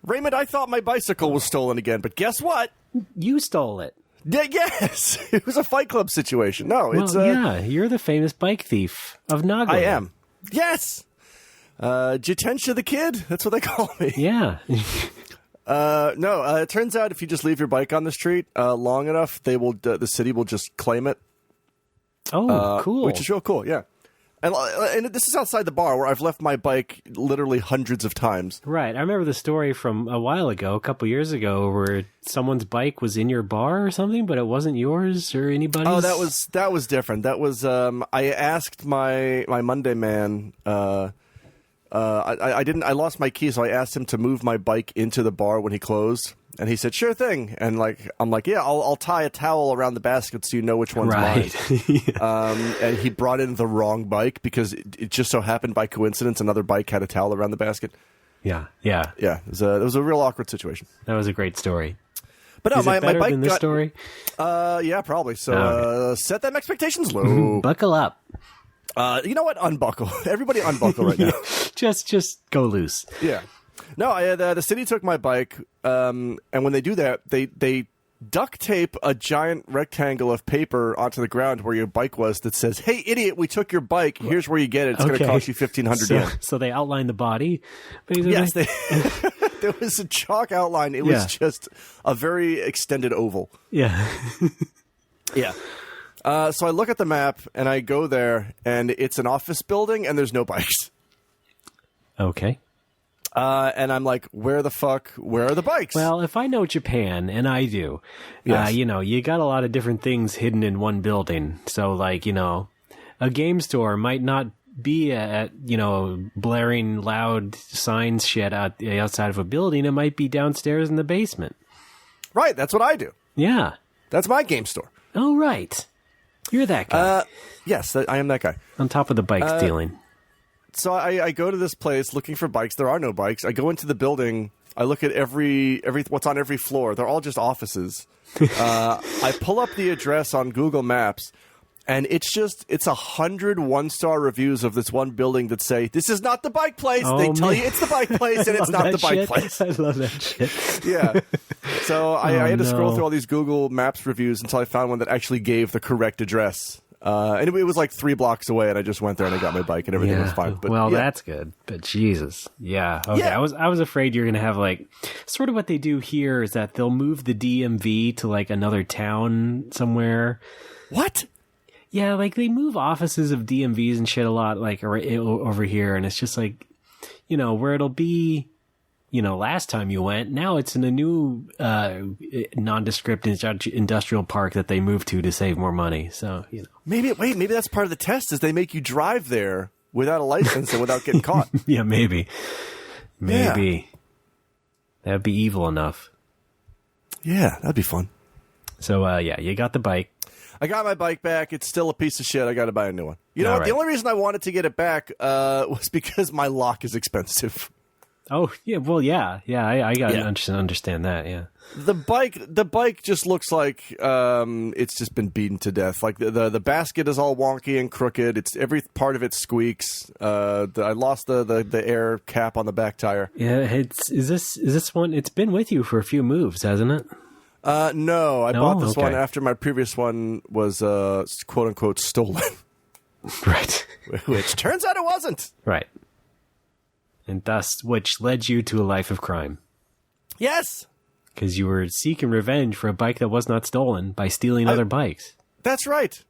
Raymond, I thought my bicycle was stolen again, but guess what? You stole it. Yes, it was a Fight Club situation. No, it's yeah, you're the famous bike thief of Nagoya. I am. Yes, Jitensha the Kid. That's what they call me. Yeah. No, it turns out if you just leave your bike on the street long enough, the city will just claim it. Oh, cool. Which is real cool. Yeah. And this is outside the bar where I've left my bike literally hundreds of times. Right. I remember the story from a while ago, a couple years ago, where someone's bike was in your bar or something, but it wasn't yours or anybody's. Oh, that was different. That was I asked my Monday man. I lost my key, so I asked him to move my bike into the bar when he closed. And he said, "Sure thing." And I'm like, "Yeah, I'll tie a towel around the basket so you know which one's mine." Yeah. And he brought in the wrong bike because it just so happened by coincidence another bike had a towel around the basket. Yeah. It was a real awkward situation. That was a great story. But no, Is it better my bike than this story? Yeah, probably. So set them expectations low. Buckle up. You know what? Unbuckle. Everybody unbuckle right now. just go loose. Yeah. No, the city took my bike, and when they do that, they duct tape a giant rectangle of paper onto the ground where your bike was that says, "Hey, idiot, we took your bike. Here's where you get it. It's going to cost you 1,500 yen." So they outlined the body, basically? Yes, there was a chalk outline. It was just a very extended oval. Yeah. Yeah. So I look at the map, and I go there, and it's an office building, and there's no bikes. Okay. And I'm like, where are the bikes? Well, if I know Japan, and I do, yes. You got a lot of different things hidden in one building. So, a game store might not be at, blaring loud signs shit outside of a building. It might be downstairs in the basement. Right, that's what I do. Yeah. That's my game store. Oh, right. You're that guy. Yes, I am that guy. On top of the bike stealing. So I go to this place looking for bikes. There are no bikes. I go into the building. I look at every what's on every floor. They're all just offices. I pull up the address on Google Maps, and it's 100 one-star reviews of this one building that say, "This is not the bike place." Oh, they tell you it's the bike place, and it's not the bike place. I love that shit. Yeah. So I had to scroll through all these Google Maps reviews until I found one that actually gave the correct address. And it was like 3 blocks away, and I just went there and I got my bike, and everything was fine. But that's good. But Jesus, yeah, okay. Yeah. I was afraid you're gonna have sort of what they do here is that they'll move the DMV to another town somewhere. What? Yeah, they move offices of DMVs and shit a lot, over here, and it's just where it'll be. Last time you went, now it's in a new nondescript industrial park that they moved to save more money. So, Maybe that's part of the test is they make you drive there without a license and without getting caught. Yeah, maybe. Yeah. That'd be evil enough. Yeah, that'd be fun. So, you got the bike. I got my bike back. It's still a piece of shit. I got to buy a new one. You know what? Right. The only reason I wanted to get it back was because my lock is expensive. Oh, yeah, well, yeah, I got to understand that, yeah. The bike just looks like it's just been beaten to death. The basket is all wonky and crooked. It's every part of it squeaks. I lost the air cap on the back tire. Yeah, is this one? It's been with you for a few moves, hasn't it? No, I bought this one after my previous one was quote unquote stolen. Right. Which turns out it wasn't. Right. And thus, which led you to a life of crime. Yes. Because you were seeking revenge for a bike that was not stolen by stealing other bikes. That's right.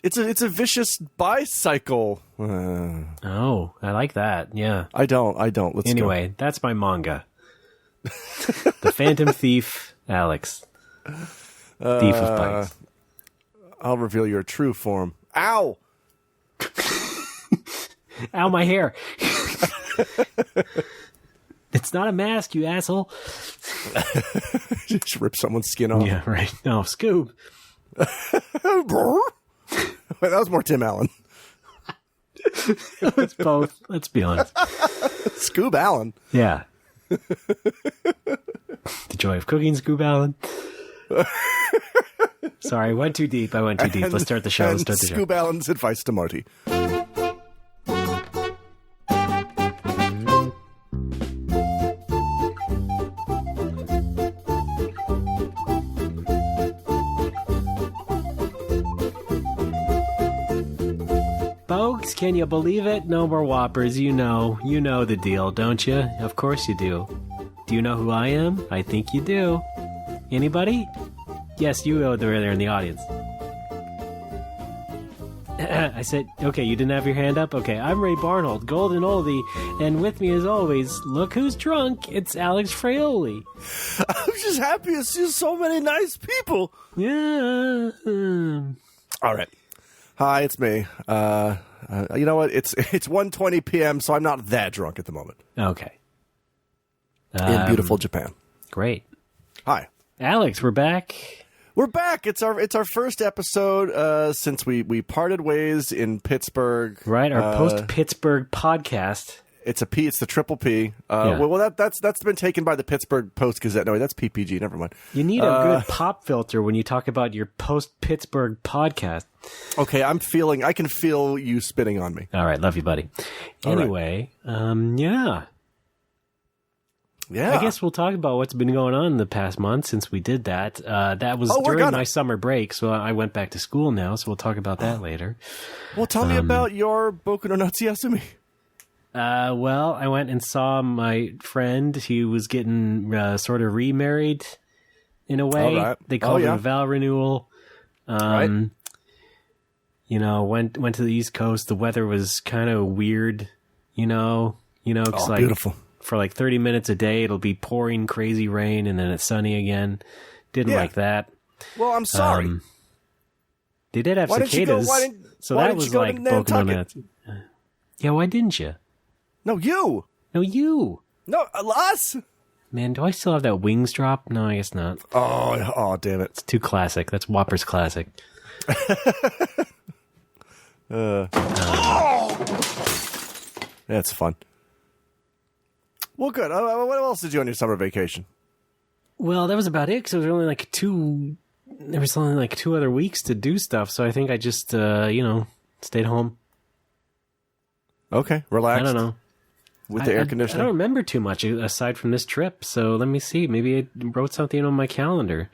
It's a vicious bicycle. Oh, I like that. Yeah. I don't. Let's anyway, go. That's my manga. The Phantom Thief, Alex. Thief of bikes. I'll reveal your true form. Ow! Ow, my hair. It's not a mask, you asshole. Just rip someone's skin off. Yeah, right. No, Scoob. Wait, that was more Tim Allen. It's both. Let's be honest. Scoob Allen. Yeah. The joy of cooking, Scoob Allen. Sorry, I went too deep. Let's start the show. Scoob Allen's advice to Marty. Can you believe it? No more Whoppers. You know the deal, don't you? Of course you do. Do you know who I am? I think you do. Anybody? Yes, you over there in the audience. I said, okay, you didn't have your hand up? Okay, I'm Ray Barnold, golden oldie, and with me as always, look who's drunk, it's Alex Fraioli. I'm just happy to see so many nice people. Yeah. All right. Hi, it's me. You know what? It's 1:20 p.m., so I'm not that drunk at the moment. Okay. In beautiful Japan. Great. Hi. Alex, we're back. We're back. It's our first episode since we parted ways in Pittsburgh. Right, our post-Pittsburgh podcast. It's the triple P. Yeah. Well, that's been taken by the Pittsburgh Post-Gazette. No, that's PPG. Never mind. You need a good pop filter when you talk about your post-Pittsburgh podcast. Okay, I can feel you spitting on me. All right, love you, buddy. Anyway, yeah. Yeah. I guess we'll talk about what's been going on in the past month since we did that. That was during my summer break, so I went back to school now, so we'll talk about that later. Well, tell me about your Boku no Natsuyasumi. Well, I went and saw my friend. He was getting sort of remarried in a way. Right. They called it a vow renewal. Right. You know, went to the East Coast. The weather was kind of weird, cause beautiful. For like 30 minutes a day, it'll be pouring crazy rain, and then it's sunny again. Didn't like that. Well, I'm sorry. They did have cicadas, so that was like Boku no Natsuyasumi. Yeah, why didn't you? No, you. No, you. No, us. Man, do I still have that wings drop? No, I guess not. Oh, damn it. It's too classic. That's Whopper's classic. That's fun. Well, good. What else did you do on your summer vacation? Well, that was about it, because there was only like two other weeks to do stuff, so I think I just, stayed home. Okay, relaxed. I don't know. With the air conditioning? I don't remember too much aside from this trip, so let me see. Maybe I wrote something on my calendar.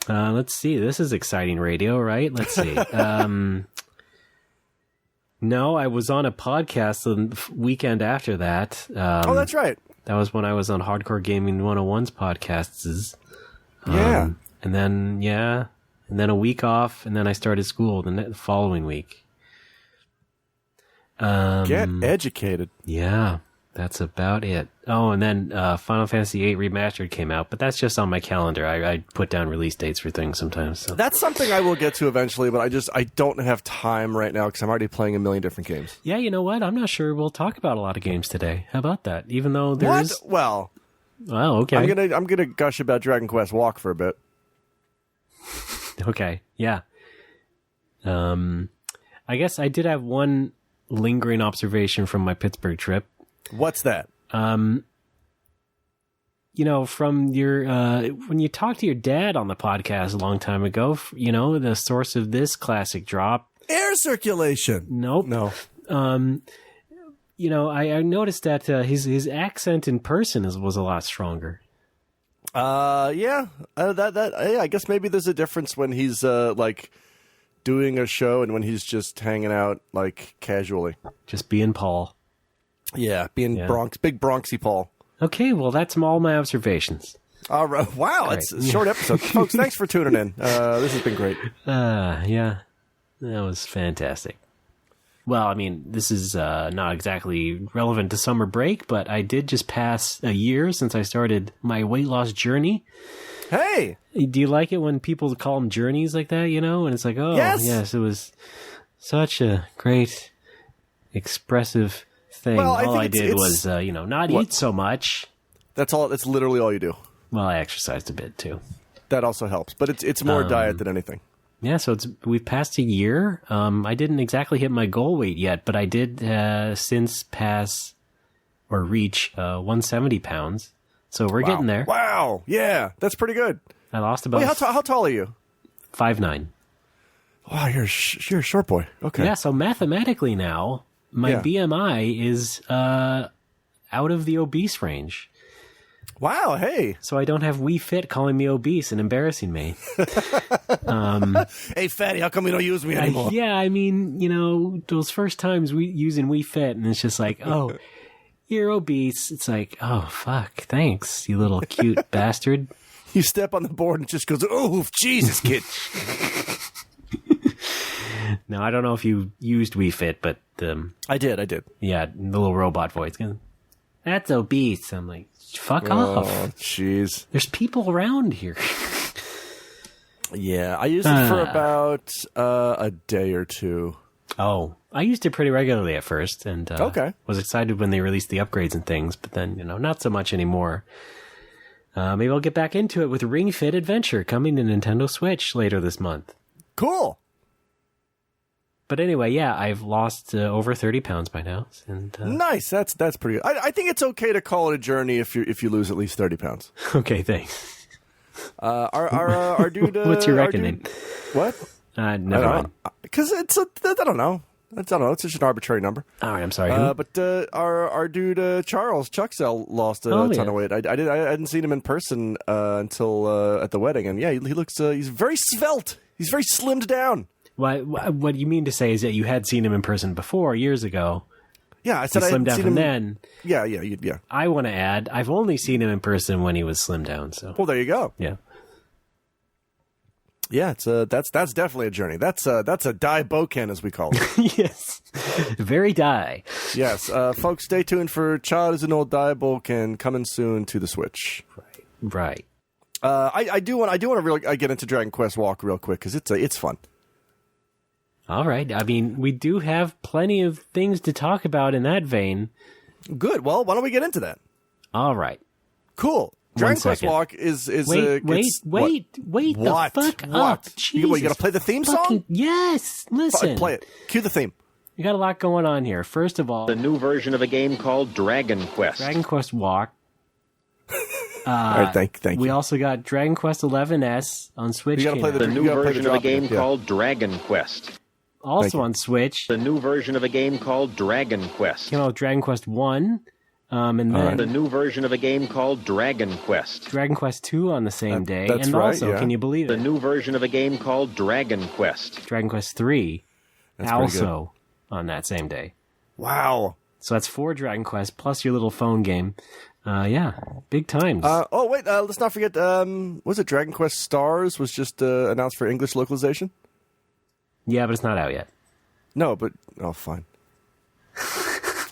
Let's see. This is exciting radio, right? Let's see. No, I was on a podcast the weekend after that. That's right. That was when I was on Hardcore Gaming 101's podcasts. Yeah. And then a week off, and then I started school the following week. Get educated. Yeah, that's about it. Oh, and then Final Fantasy VIII Remastered came out, but that's just on my calendar. I put down release dates for things sometimes. So. That's something I will get to eventually, but I don't have time right now because I'm already playing a million different games. Yeah, you know what? I'm not sure we'll talk about a lot of games today. How about that? Even though there's... Well, okay. I'm gonna gush about Dragon Quest Walk for a bit. Okay, yeah. I guess I did have one lingering observation from my Pittsburgh trip. What's that? From your when you talked to your dad on the podcast a long time ago, the source of this classic drop, air circulation. Nope. No. I noticed that his accent in person was a lot stronger. Yeah. I guess maybe there's a difference when he's like doing a show and when he's just hanging out like casually, just being Paul. Yeah, big Bronxy Paul. Okay, well, that's all my observations. All right. Wow, great. It's a short episode. Folks, thanks for tuning in. This has been great. Yeah, that was fantastic. Well, I mean, this is not exactly relevant to summer break, but I did just pass a year since I started my weight loss journey. Hey! Do you like it when people call them journeys like that, And it's like, oh, yes, it was such a great, expressive thing. Well, all I did was, not eat so much. That's all. That's literally all you do. Well, I exercised a bit, too. That also helps, but it's more diet than anything. Yeah, so we've passed a year. I didn't exactly hit my goal weight yet, but I did since pass or reach 170 pounds. So we're getting there. Wow. Yeah, that's pretty good. I lost about... Wait, how tall are you? 5'9". Wow, you're a short boy. Okay. Yeah, so mathematically now, my BMI is out of the obese range. Wow, hey. So I don't have Wii Fit calling me obese and embarrassing me. Hey, fatty, how come you don't use me anymore? Yeah, I mean, those first times using Wii Fit, and it's just like, oh, you're obese. It's like, oh, fuck, thanks, you little cute bastard. You step on the board and it just goes, oh, Jesus, kid. No, I don't know if you used Wii Fit, but... I did. Yeah, the little robot voice. That's obese. I'm like, fuck off. Oh, jeez. There's people around here. Yeah, I used it for about a day or two. Oh, I used it pretty regularly at first, and was excited when they released the upgrades and things, but then, not so much anymore. Maybe I'll get back into it with Ring Fit Adventure coming to Nintendo Switch later this month. Cool. But anyway, yeah, I've lost over 30 pounds by now. And nice. That's pretty good. I think it's okay to call it a journey if you lose at least 30 pounds. Okay, thanks. Our dude... What's your reckoning? What? Never mind. Because I don't know. It's just an arbitrary number. All right, I'm sorry. But our dude Charles Chuckcell lost a ton of weight. I hadn't seen him in person until at the wedding, and yeah, he looks he's very svelte. He's very slimmed down. What you mean to say is that you had seen him in person before, years ago. Yeah, I said he I slimmed down seen from him. then. Yeah. I want to add, I've only seen him in person when he was slimmed down. So well, there you go. Yeah. Yeah, that's definitely a journey. That's a die boken, as we call it. Yes, very die. Yes, folks, stay tuned for Child is an Old Die boken coming soon to the Switch. Right. I do want to really get into Dragon Quest Walk real quick because it's fun. All right. I mean, we do have plenty of things to talk about in that vein. Good. Well, why don't we get into that? All right. Cool. Dragon Quest Walk is wait the fuck up. You got to play the theme song? Yes. Listen. Play it. Cue the theme. You got a lot going on here. First of all, the new version of a game called Dragon Quest. Dragon Quest Walk. All right, thank you. We also got Dragon Quest 11S on Switch. You got to play the new version of a game called Dragon Quest. Also on Switch. The new version of a game called Dragon Quest. Dragon Quest 1. And then the new version of a game called Dragon Quest. Dragon Quest 2 on the same day. That's and right, also, yeah. Can you believe the it? The new version of a game called Dragon Quest. Dragon Quest 3 also on that same day. Wow. So that's 4 Dragon Quest plus your little phone game. Yeah, big times. Let's not forget, was it Dragon Quest Stars was just announced for English localization? Yeah, but it's not out yet. No, but fine.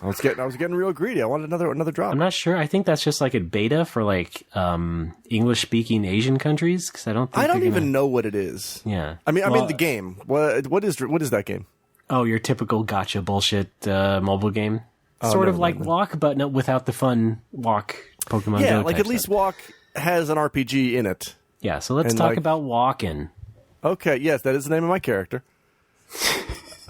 I was getting real greedy. I wanted another drop. I'm not sure. I think that's just like a beta for like English speaking Asian countries because I don't even know what it is. Yeah. I mean the game. What is that game? Oh, your typical gotcha bullshit mobile game. Sort of like Walk, but no, without the fun Walk Pokemon Go. Yeah, like at stuff. least Walk has an RPG in it. Yeah, so let's talk about Walkin'. Okay, yes, that is the name of my character.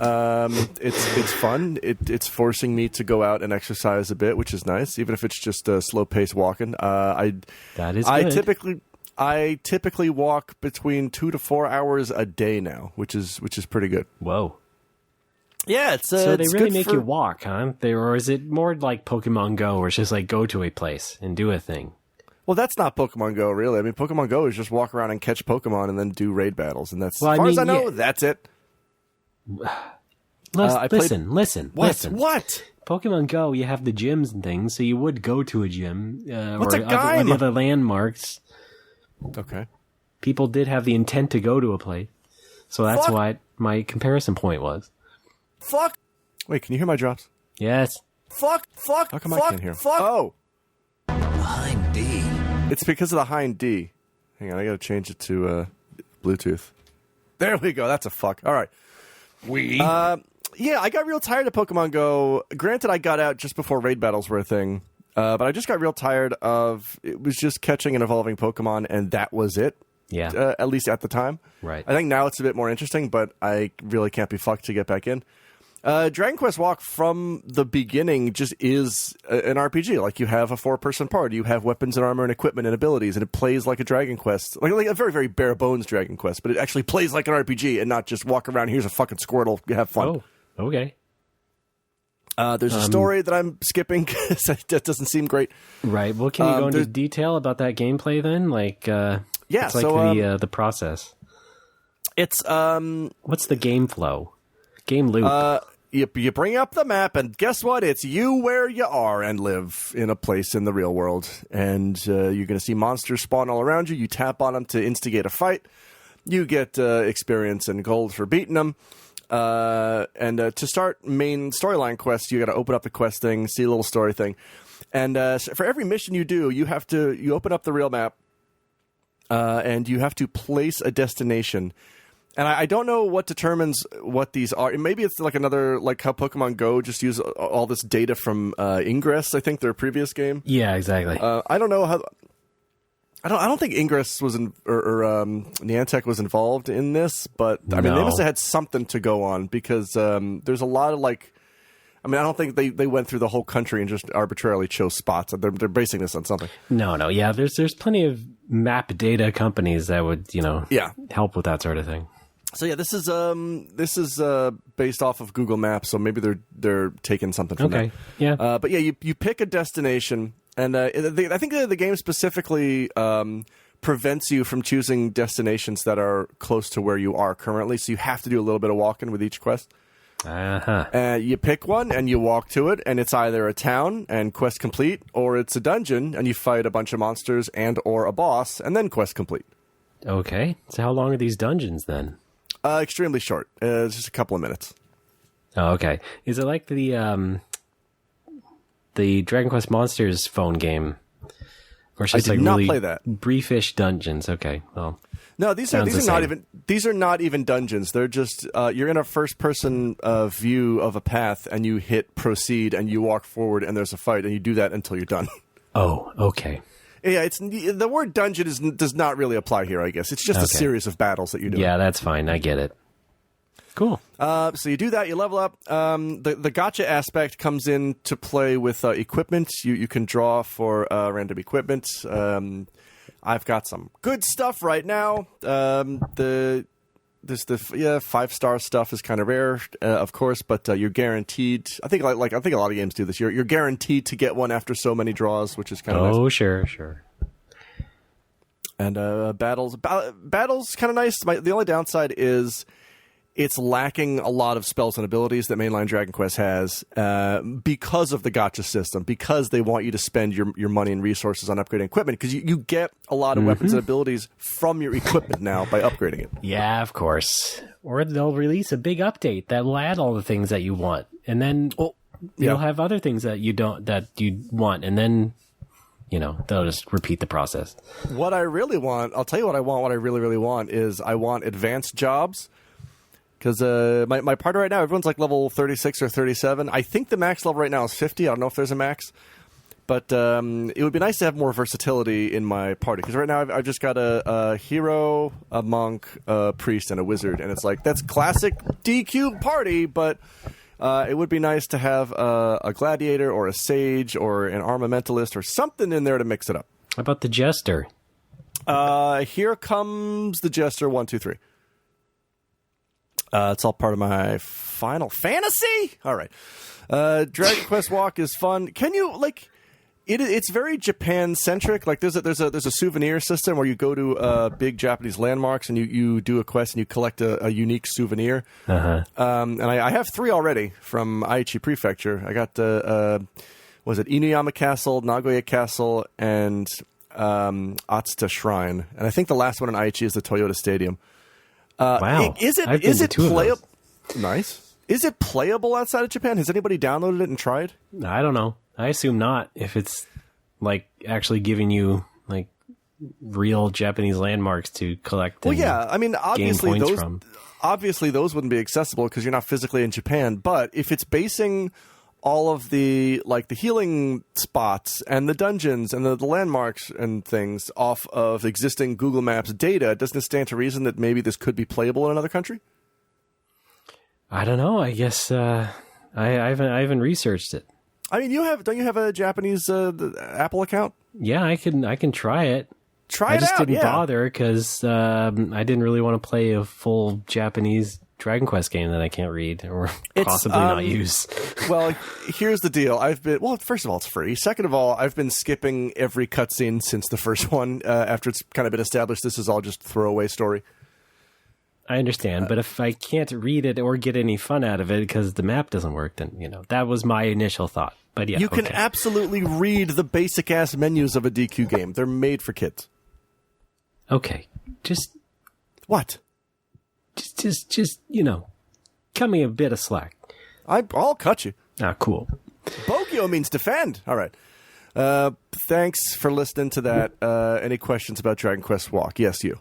It's fun. It's forcing me to go out and exercise a bit, which is nice, even if it's just slow pace walking. That is good. I typically walk between 2 to 4 hours a day now, which is pretty good. Whoa. Yeah, so they really make you walk, huh? Or is it more like Pokemon Go, where it's just like go to a place and do a thing? Well, that's not Pokemon Go, really. I mean, Pokemon Go is just walk around and catch Pokemon and then do raid battles, and that's as far as I know, that's it. Listen. What? Pokemon Go, you have the gyms and things, so you would go to a gym What's or a gym? other landmarks. Okay. People did have the intent to go to a place, so that's what my comparison point was. Fuck. Wait, can you hear my drops? Yes. Fuck. How come I can't hear? Fuck. Oh. Behind D. It's because of the hind D. Hang on, I gotta change it to Bluetooth. There we go. That's a fuck. All right. Yeah, I got real tired of Pokemon Go. Granted, I got out just before raid battles were a thing, but I just got real tired of it was just catching and evolving Pokemon, and that was it. Yeah. At least at the time. Right. I think now it's a bit more interesting, but I really can't be fucked to get back in. Dragon Quest Walk from the beginning just is an RPG. Like, you have a 4-person party, you have weapons and armor and equipment and abilities, and it plays like a Dragon Quest. Like a very, very bare bones Dragon Quest, but it actually plays like an RPG and not just walk around, here's a fucking Squirtle, you have fun. Oh, okay. There's a story that I'm skipping because that doesn't seem great. Right. Well, can you go into detail about that gameplay then? Like, it's like the process. It's what's the game flow? Game loop. You bring up the map, and guess what? It's you where you are and live in a place in the real world. And you're going to see monsters spawn all around you. You tap on them to instigate a fight. You get experience and gold for beating them. And to start main storyline quests, you got to open up the quest thing, see a little story thing. And for every mission you do, you open up the real map, and you have to place a destination. And I don't know what determines what these are. Maybe it's like another, like how Pokemon Go just use all this data from Ingress, I think, their previous game. Yeah, exactly. I don't know how. I don't think Ingress was or Niantic was involved in this, but I mean they must have had something to go on because there's a lot of like. I mean, I don't think they went through the whole country and just arbitrarily chose spots. They're basing this on something. No, yeah. There's plenty of map data companies that would help with that sort of thing. So yeah, this is based off of Google Maps, so maybe they're taking something from that. Yeah. But yeah, you pick a destination, and I think the game specifically prevents you from choosing destinations that are close to where you are currently. So you have to do a little bit of walking with each quest. You pick one and you walk to it, and it's either a town and quest complete, or it's a dungeon and you fight a bunch of monsters and or a boss and then quest complete. Okay, so how long are these dungeons then? Extremely short. It's just a couple of minutes. Oh, okay. Is it like the Dragon Quest Monsters phone game? Or it's just I did like not really play that. Briefish dungeons. Okay, well. No, these are not even dungeons. They're just you're in a first person view of a path, and you hit proceed, and you walk forward, and there's a fight, and you do that until you're done. Oh, okay. Yeah, it's the word dungeon does not really apply here. I guess it's just a series of battles that you do. Yeah, that's fine. I get it. Cool. So you do that, you level up. The gacha aspect comes into play with equipment. You can draw for random equipment. I've got some good stuff right now. The 5-star stuff is kind of rare, of course, but you're guaranteed. I think I think a lot of games do this. You're guaranteed to get one after so many draws, which is kind of nice. Oh, sure. And battles kind of nice. The only downside is it's lacking a lot of spells and abilities that mainline Dragon Quest has because of the gacha system, because they want you to spend your money and resources on upgrading equipment, because you get a lot of weapons and abilities from your equipment now by upgrading it. Yeah, of course. Or they'll release a big update that will add all the things that you want, and then you'll have other things that you want, and then they'll just repeat the process. What I really want, I'll tell you what I want. What I really, really want is I want advanced jobs. Because my partner right now, everyone's like level 36 or 37. I think the max level right now is 50. I don't know if there's a max. But it would be nice to have more versatility in my party. Because right now I've just got a hero, a monk, a priest, and a wizard. And it's like, that's classic DQ party, but it would be nice to have a gladiator or a sage or an armamentalist or something in there to mix it up. How about the jester? Here comes the jester, 1, 2, 3. It's all part of my Final Fantasy. All right, Dragon Quest Walk is fun. Can you it's very Japan centric. Like there's a souvenir system where you go to big Japanese landmarks and you do a quest and you collect a unique souvenir. And I have 3 already from Aichi Prefecture. I got was it Inuyama Castle, Nagoya Castle, and Atsuta Shrine. And I think the last one in Aichi is the Toyota Stadium. Wow. Is it playable? Nice. Is it playable outside of Japan? Has anybody downloaded it and tried? I don't know. I assume not. If it's like actually giving you like real Japanese landmarks to collect. Well, yeah. I mean, obviously those wouldn't be accessible because you're not physically in Japan. But if it's basing all of the healing spots and the dungeons and the landmarks and things off of existing Google Maps data, doesn't it stand to reason that maybe this could be playable in another country? I don't know. I guess I haven't researched it. I mean, don't you have a Japanese Apple account? Yeah, I can try it. I just didn't bother because I didn't really want to play a full Japanese Dragon Quest game that I can't read or possibly not use. Well, here's the deal. First of all, it's free. Second of all, I've been skipping every cutscene since the first one after it's kind of been established this is all just throwaway story. I understand, but if I can't read it or get any fun out of it because the map doesn't work, then, that was my initial thought. But yeah, you can absolutely read the basic-ass menus of a DQ game. They're made for kids. Okay. Just... What? Just cut me a bit of slack. I'll cut you. Ah, cool. Bogio means defend. All right. Thanks for listening to that. Any questions about Dragon Quest Walk? Yes, you.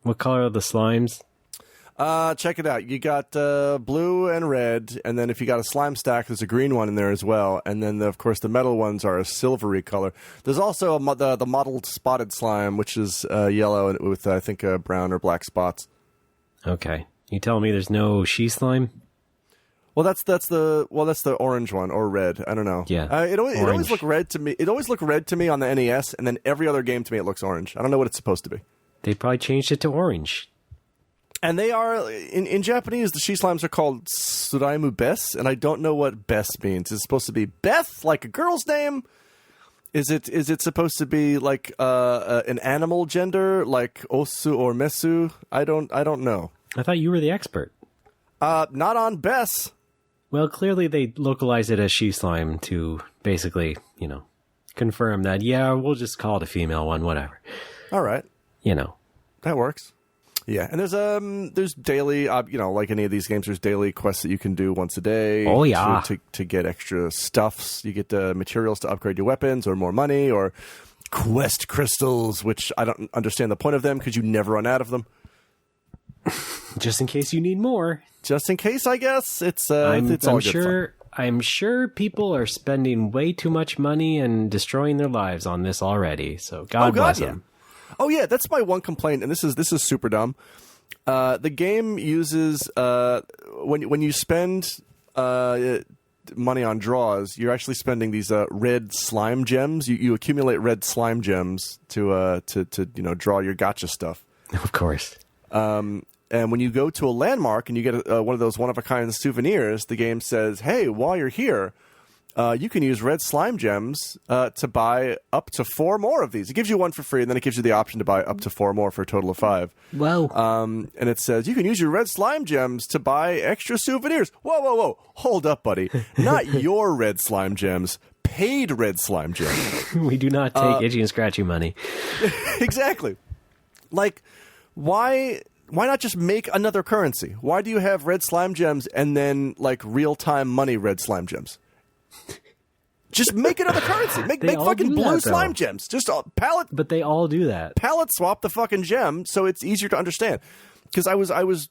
What color are the slimes? Check it out. You got blue and red, and then if you got a slime stack, there's a green one in there as well. And then, of course, the metal ones are a silvery color. There's also the mottled spotted slime, which is yellow with, I think, brown or black spots. Okay. You telling me there's no she slime? Well, that's the orange one or red. I don't know. Yeah. It always looked red to me. It always looked red to me on the NES, and then every other game to me it looks orange. I don't know what it's supposed to be. They probably changed it to orange. And they are, in Japanese, the she slimes are called Suraimu Bes, and I don't know what Bes means. Is it supposed to be Beth, like a girl's name? Is it supposed to be like an animal gender, like Osu or Mesu? I don't know. I thought you were the expert. Not on Bes. Well, clearly they localize it as she slime to basically, confirm that, yeah, we'll just call it a female one, whatever. All right. That works. Yeah, and there's daily, like any of these games, there's daily quests that you can do once a day. Oh, yeah. To get extra stuffs. You get materials to upgrade your weapons or more money or quest crystals, which I don't understand the point of them because you never run out of them. Just in case you need more. Just in case, I guess. It's all good fun. I'm sure people are spending way too much money and destroying their lives on this already, so God bless them. Oh yeah, that's my one complaint, and this is super dumb. The game uses when you spend money on draws, you're actually spending these red slime gems. You accumulate red slime gems to draw your gotcha stuff. Of course. And when you go to a landmark and you get one of those one-of-a-kind souvenirs, the game says, "Hey, while you're here, you can use red slime gems to buy up to 4 more of these." It gives you one for free, and then it gives you the option to buy up to 4 more for a total of 5. Wow. And it says, you can use your red slime gems to buy extra souvenirs. Whoa. Hold up, buddy. Not your red slime gems. Paid red slime gems. We do not take itchy and scratchy money. Exactly. Like, why not just make another currency? Why do you have red slime gems and then, like, real-time money red slime gems? Just make another currency. Make fucking blue slime gems. Just palette. But they all do that. Palette swap the fucking gem so it's easier to understand. Because I was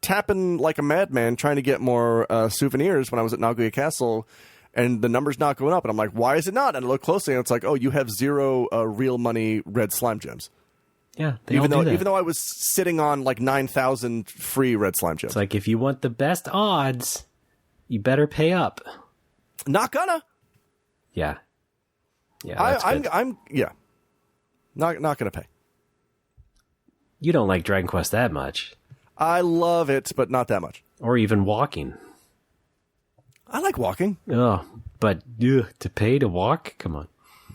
tapping like a madman trying to get more souvenirs when I was at Nagoya Castle, and the number's not going up. And I'm like, why is it not? And I look closely, and it's like, oh, you have 0 real money red slime gems. Yeah, even though I was sitting on like 9,000 free red slime gems. It's like, if you want the best odds, you better pay up. Not gonna. Yeah. I'm not gonna pay. You don't like Dragon Quest that much. I love it, but not that much. Or even walking. I like walking. Oh, but to pay to walk? Come on.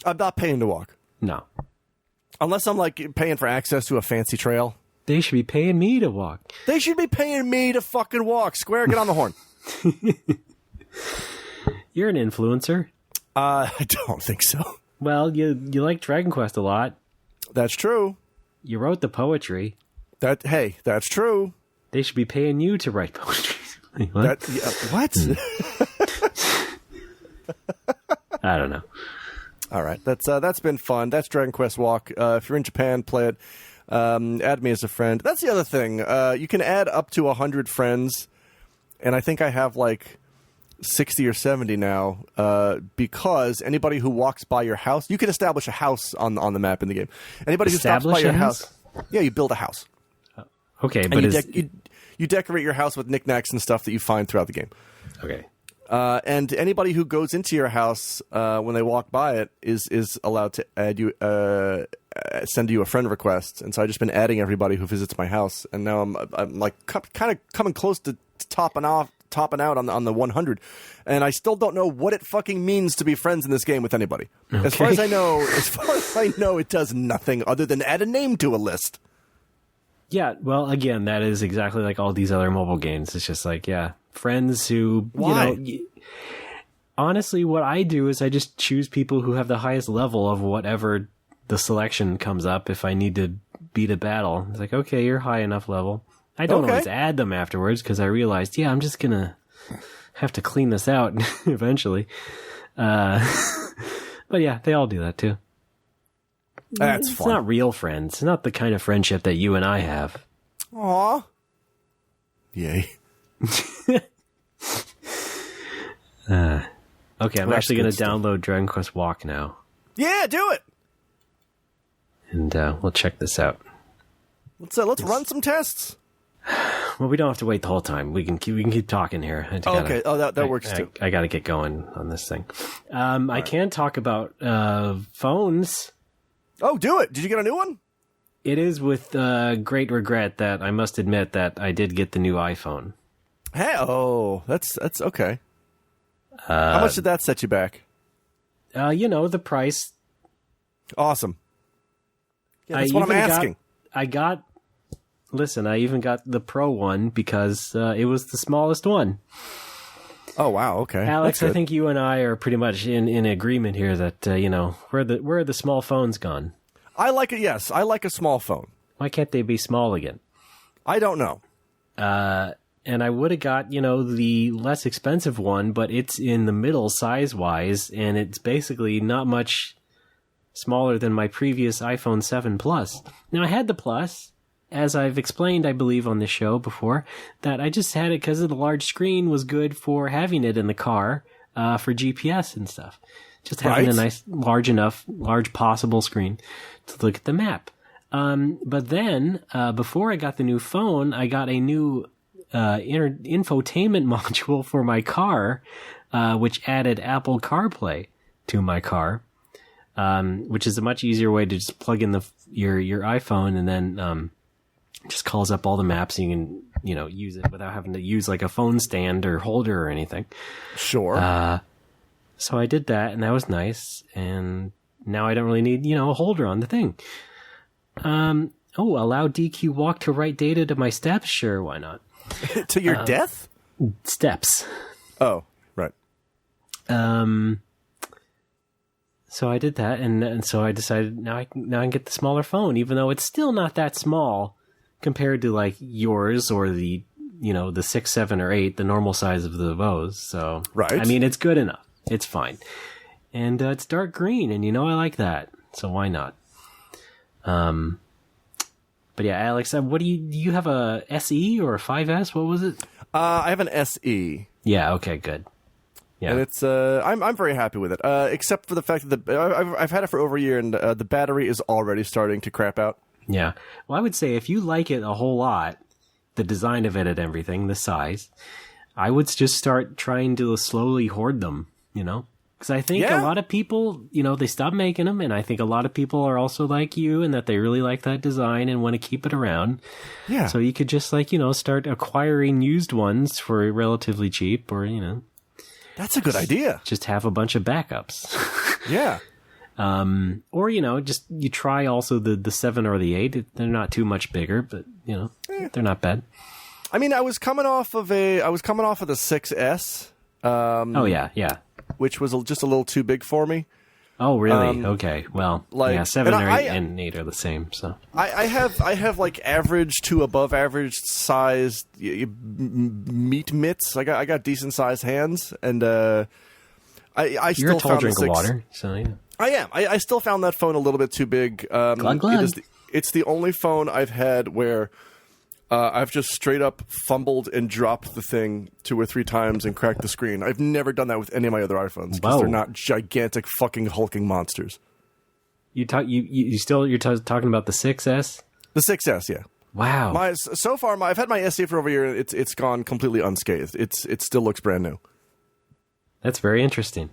I'm not paying to walk. No. Unless I'm like paying for access to a fancy trail. They should be paying me to walk. They should be paying me to fucking walk. Square, get on the horn. You're an influencer. I don't think so. Well, you like Dragon Quest a lot. That's true. You wrote the poetry. That's true. They should be paying you to write poetry. What? What? I don't know. All right, that's been fun. That's Dragon Quest Walk. If you're in Japan, play it. Add me as a friend. That's the other thing. You can add up to 100 friends, and I think I have like 60 or 70 now, because anybody who walks by your house, you can establish a house on the map in the game. Anybody who stops by your house, yeah, you build a house. Okay, but you decorate your house with knickknacks and stuff that you find throughout the game. Okay. And anybody who goes into your house when they walk by it is allowed to send you a friend request, and so I've just been adding everybody who visits my house, and now I'm like kind of coming close to topping out on the 100, and I still don't know what it fucking means to be friends in this game with anybody. Okay. As far as I know, it does nothing other than add a name to a list. Yeah, well, again, that is exactly like all these other mobile games. It's just like, yeah, friends who, Why? Honestly, what I do is I just choose people who have the highest level of whatever the selection comes up. If I need to beat a battle, it's like, okay, you're high enough level. I don't always add them afterwards because I realized, I'm just going to have to clean this out eventually. But yeah, they all do that too. That's it's fun. not real friends. It's not the kind of friendship that you and I have. Aw. Yay. Okay, I'm actually going to download Dragon Quest Walk now. Yeah, do it. And we'll check this out. Let's run some tests. Well, we don't have to wait the whole time. We can keep talking here. Okay. Oh, that works too. I got to get going on this thing. I can talk about phones. Oh, do it. Did you get a new one? It is with great regret that I must admit that I did get the new iPhone. Hey, that's okay. How much did that set you back? The price. Awesome. Yeah, that's what I'm asking. Listen, I even got the Pro one because it was the smallest one. Oh, wow. Okay. Alex, I think you and I are pretty much in agreement here that, where are the small phones gone? I like it, yes. I like a small phone. Why can't they be small again? I don't know. And I would have got, the less expensive one, but it's in the middle size-wise, and it's basically not much smaller than my previous iPhone 7 Plus. Now, I had the Plus, as I've explained, I believe, on this show before, that I just had it because of the large screen was good for having it in the car for GPS and stuff. Just having a nice, large possible screen to look at the map. But then, before I got the new phone, I got a new infotainment module for my car, which added Apple CarPlay to my car, which is a much easier way to just plug in your iPhone and then just calls up all the maps and you can use it without having to use like a phone stand or holder or anything. Sure. So I did that, and that was nice. And now I don't really need a holder on the thing. Allow DQ Walk to write data to my steps? Sure, why not? To your death? Steps. Oh, right. So I did that, and so I decided now I can get the smaller phone, even though it's still not that small compared to like yours or the 6, 7, or 8, the normal size of the Vos. So right. I mean, it's good enough. It's fine, and it's dark green, and I like that. So why not? But yeah, Alex, what do you have a SE or a 5S? What was it? I have an SE. Yeah. Okay. Good. Yeah. And it's I'm very happy with it. Except for the fact that I've had it for over a year, and the battery is already starting to crap out. Yeah. Well, I would say if you like it a whole lot, the design of it and everything, the size, I would just start trying to slowly hoard them. Because I think a lot of people, they stopped making them, and I think a lot of people are also like you, and that they really like that design and want to keep it around. Yeah. So you could just start acquiring used ones for relatively cheap, or that's a good idea. Just have a bunch of backups. Yeah. Or just you try also the 7 or the 8. They're not too much bigger, but they're not bad. I mean, I was coming off of the 6S. Oh yeah. Which was just a little too big for me. Oh really? Okay. Well, 7 or 8 and 8 are the same. So I have like average to above average sized meat mitts. I got decent sized hands, and I you're still a tall found drink the 6. of water. So yeah. I am. I still found that phone a little bit too big. Glug, glug. It's the only phone I've had where I've just straight up fumbled and dropped the thing 2 or 3 times and cracked the screen. I've never done that with any of my other iPhones because they're not gigantic fucking hulking monsters. You're talking about the 6S? The 6S, yeah. Wow. I've had my SE for over a year. It's gone completely unscathed. It still looks brand new. That's very interesting.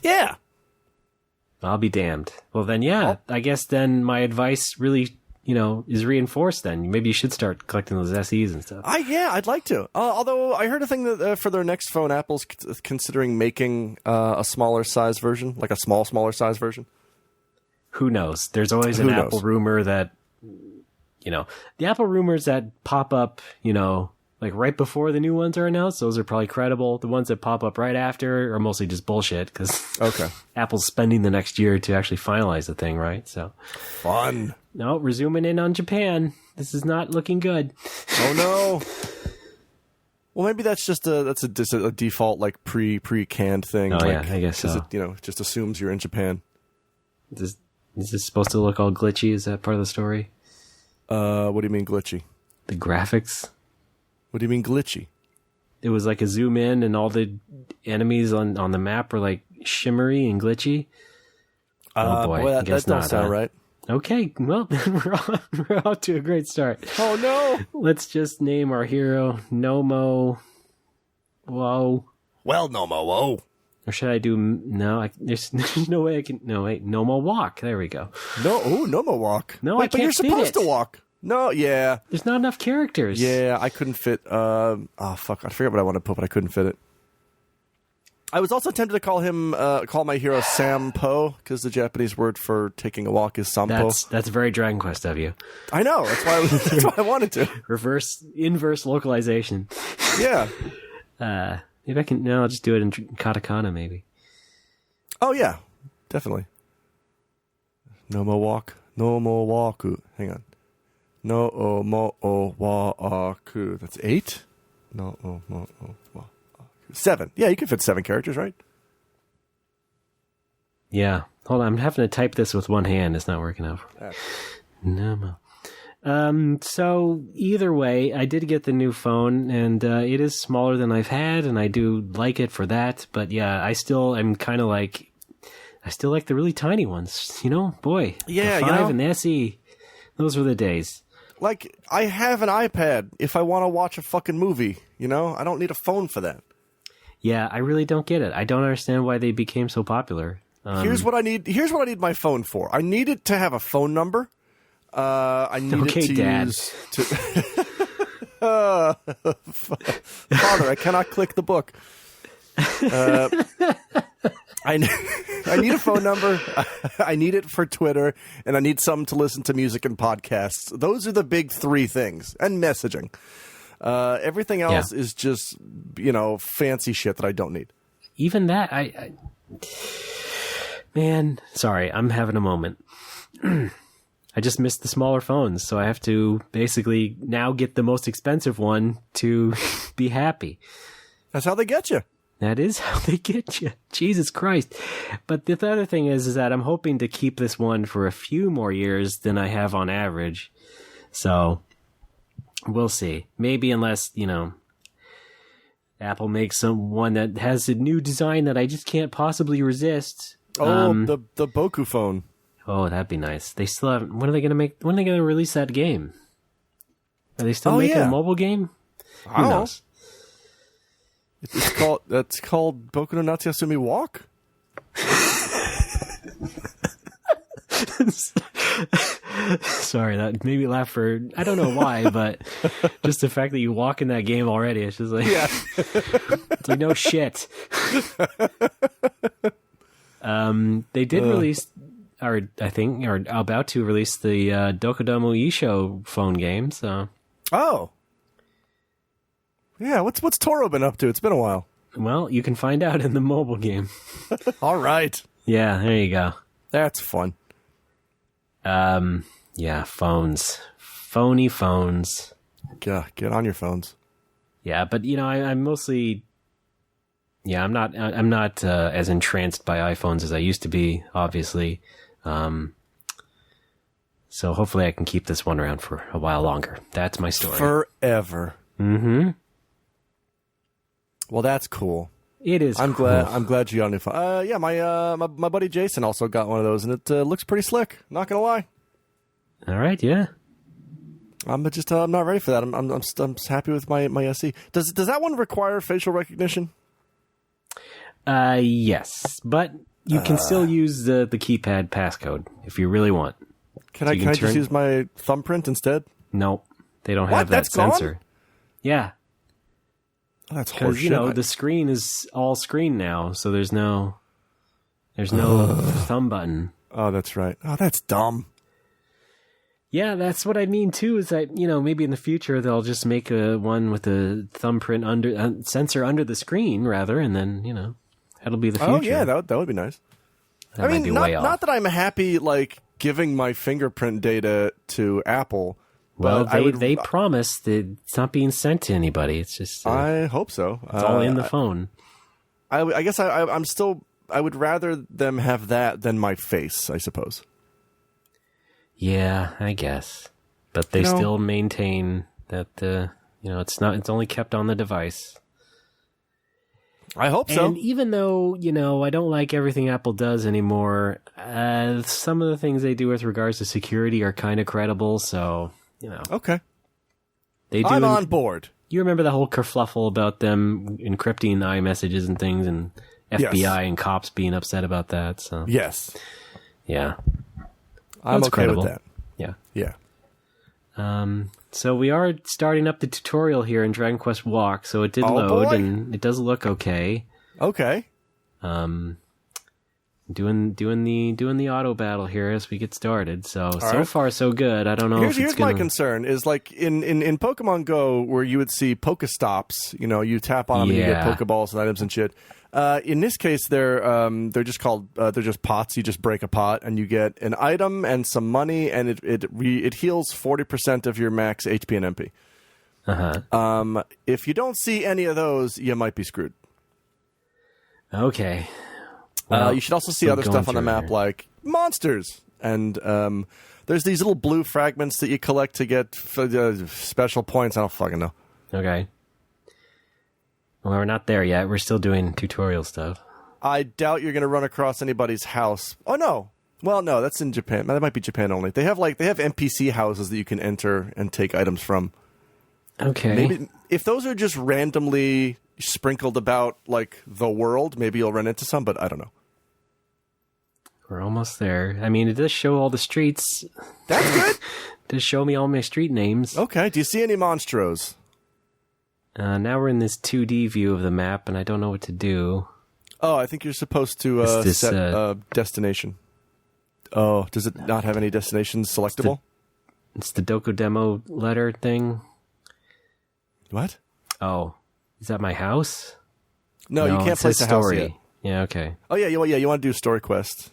Yeah. I'll be damned. Well, then, yeah, I guess then my advice really, is reinforced then. Maybe you should start collecting those SEs and stuff. I'd like to. Although I heard a thing that for their next phone, Apple's considering making a smaller size version, like a smaller size version. Who knows? There's always an Apple rumor that, the Apple rumors that pop up, like right before the new ones are announced, those are probably credible. The ones that pop up right after are mostly just bullshit because Apple's spending the next year to actually finalize the thing, right? So fun. No, we're zooming in on Japan. This is not looking good. Oh no. Well, maybe that's just a default like pre-canned thing. Oh like, yeah, I guess so. It, just assumes you're in Japan. Is this supposed to look all glitchy? Is that part of the story? What do you mean glitchy? The graphics. What do you mean glitchy? It was like a zoom in and all the enemies on the map were like shimmery and glitchy. Oh boy, that doesn't sound right. Okay, well, we're off to a great start. Oh no! Let's just name our hero NoMoWo. Well, NoMoWo. Or should I do... No, there's no way I can... No, wait. Nomowalk. There we go. Nomowalk. No, wait, I can't but you're fit supposed it. to walk. No, yeah. There's not enough characters. Yeah, I couldn't fit... fuck. I forget what I wanted to put, but I couldn't fit it. I was also tempted to call my hero Sampo, because the Japanese word for taking a walk is sampo. That's very Dragon Quest of you. I know. That's why I wanted to. Inverse localization. Yeah. Maybe I can... No, I'll just do it in katakana, maybe. Oh, yeah. Definitely. Nomowalk. Hang on. Nomowalk. That's 8? Nomowalk. 7. Yeah, you can fit 7 characters, right? Yeah. Hold on. I'm having to type this with one hand. It's not working out. No. So either way, I did get the new phone, and it is smaller than I've had, and I do like it for that. But yeah, I still like the really tiny ones. Boy. Yeah, the 5 and the SE. Those were the days. Like, I have an iPad if I want to watch a fucking movie. I don't need a phone for that. Yeah, I really don't get it. I don't understand why they became so popular. Here's what I need my phone for. I need it to have a phone number. I need it to Dad. use to Father, I cannot click the book. I need a phone number. I need it for Twitter, and I need something to listen to music and podcasts. Those are the big 3 things, and messaging. Everything else is just, fancy shit that I don't need. Even that, man, sorry, I'm having a moment. I just missed the smaller phones, so I have to basically now get the most expensive one to be happy. That's how they get you. That is how they get you. Jesus Christ. But the other thing is that I'm hoping to keep this one for a few more years than I have on average. So we'll see. Maybe unless, Apple makes one that has a new design that I just can't possibly resist. The Boku phone. Oh, that'd be nice. They still haven't... When are they going to release that game? Are they still making a mobile game? Who knows? That's called Boku no Natsuyasumi Walk? Sorry, that made me laugh for... I don't know why, but just the fact that you walk in that game already, it's just like... Yeah. It's like, no shit. They did release... Or I think are about to release the Dokodomo Isho phone game. So, oh, yeah. What's Toro been up to? It's been a while. Well, you can find out in the mobile game. All right. Yeah, there you go. That's fun. Yeah, phones, phony phones. Yeah, get on your phones. Yeah, but I'm mostly. Yeah, I'm not as entranced by iPhones as I used to be. Obviously. So hopefully I can keep this one around for a while longer. That's my story. Forever. Mm-hmm. Well, that's cool. It is. I'm glad you got a new phone. Yeah, my buddy Jason also got one of those, and it looks pretty slick. Not gonna lie. All right. Yeah. I'm not ready for that. I'm happy with my SE. Does that one require facial recognition? Yes, but You can still use the keypad passcode if you really want. Can I just use my thumbprint instead? Nope. They don't have that That's sensor. Gone? Yeah. Oh, that's because horseshit. the screen is all screen now, so there's no thumb button. Oh, that's right. Oh, that's dumb. Yeah, that's what I mean too. Is that maybe in the future they'll just make one with a thumbprint sensor under the screen rather, and then that'll be the future. Oh yeah, that would be nice. That might be way off. Not that I'm happy giving my fingerprint data to Apple. Well, they promise that it's not being sent to anybody. It's just I hope so. It's all in the phone. I guess I'm still. I would rather them have that than my face, I suppose. Yeah, I guess, but they still maintain that it's only kept on the device. I hope so. And even though I don't like everything Apple does anymore, some of the things they do with regards to security are kind of credible. So. Okay. I'm on board. You remember the whole kerfluffle about them encrypting iMessages and things, and FBI and cops being upset about that. So yes, yeah, I'm that's okay credible. with that. Yeah. So we are starting up the tutorial here in Dragon Quest Walk. So it did load, and it does look okay. Okay. Doing the auto battle here as we get started. So far so good. I don't know. Here's my concern is in Pokemon Go where you would see Pokestops. You tap on them and you get Pokeballs and items and shit. In this case, they're just called they're just pots. You just break a pot and you get an item and some money, and it heals 40% of your max HP and MP. If you don't see any of those, you might be screwed. Okay. Well, you should also see other stuff on the map like monsters, and there's these little blue fragments that you collect to get special points. I don't fucking know. Okay. Well, we're not there yet. We're still doing tutorial stuff. I doubt you're going to run across anybody's house. Oh, no. Well, no, that's in Japan. That might be Japan only. They have NPC houses that you can enter and take items from. Okay. Maybe if those are just randomly sprinkled about the world, maybe you'll run into some, but I don't know. We're almost there. I mean, it does show all the streets. That's good. It does show me all my street names. Okay. Do you see any monstros? Now we're in this 2D view of the map, and I don't know what to do. Oh, I think you're supposed to set a destination. Oh, does it not have any destinations selectable? It's the Doku Demo letter thing. What? Oh, is that my house? No, you can't place a house yet. Yeah, okay. Oh, yeah, you want to do a story quest.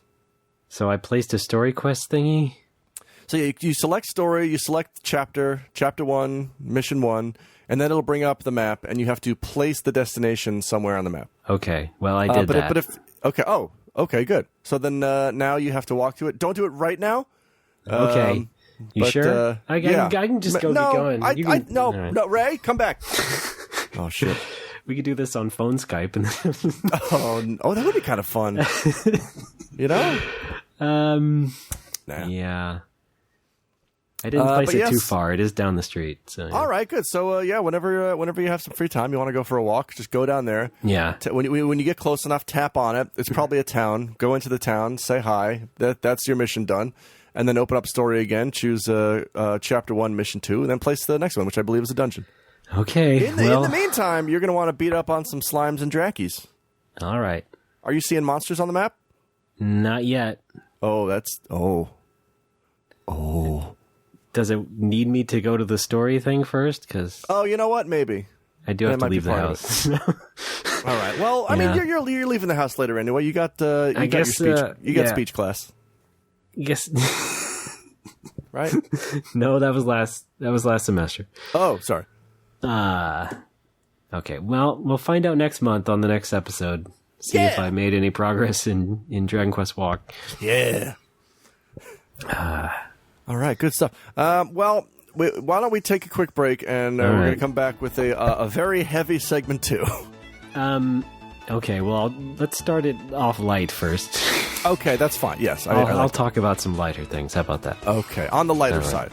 So I placed a story quest thingy? So you select story, you select chapter 1, mission 1, and then it'll bring up the map, and you have to place the destination somewhere on the map. Okay, well, I did that. Okay, good. So then now you have to walk to it. Don't do it right now. Okay. You sure? I can just get going. No, Ray, come back. Oh, shit. We could do this on phone Skype. Oh, that would be kind of fun. Nah. Yeah. I didn't place it too far. It is down the street. So, yeah. All right, good. So, whenever you have some free time, you want to go for a walk, just go down there. Yeah. When you get close enough, tap on it. It's probably a town. Go into the town, say hi. That's your mission done. And then open up story again, choose chapter 1, mission 2, and then place the next one, which I believe is a dungeon. Okay. In the meantime, you're going to want to beat up on some slimes and drackies. All right. Are you seeing monsters on the map? Not yet. Oh, Does it need me to go to the story thing first? Oh, you know what? Maybe. I do have to leave the house. All right. Well, I mean, you're leaving the house later anyway. You got your speech. You got speech class. Yes. Right? No, that was last semester. Oh, sorry. Okay. Well, we'll find out next month on the next episode. See if I made any progress in Dragon Quest Walk. Yeah. All right, good stuff. Well, why don't we take a quick break, and we're going to come back with a very heavy segment 2. Okay, well, let's start it off light first. Okay, that's fine. Yes, I'll talk about some lighter things. How about that? Okay, on the lighter side.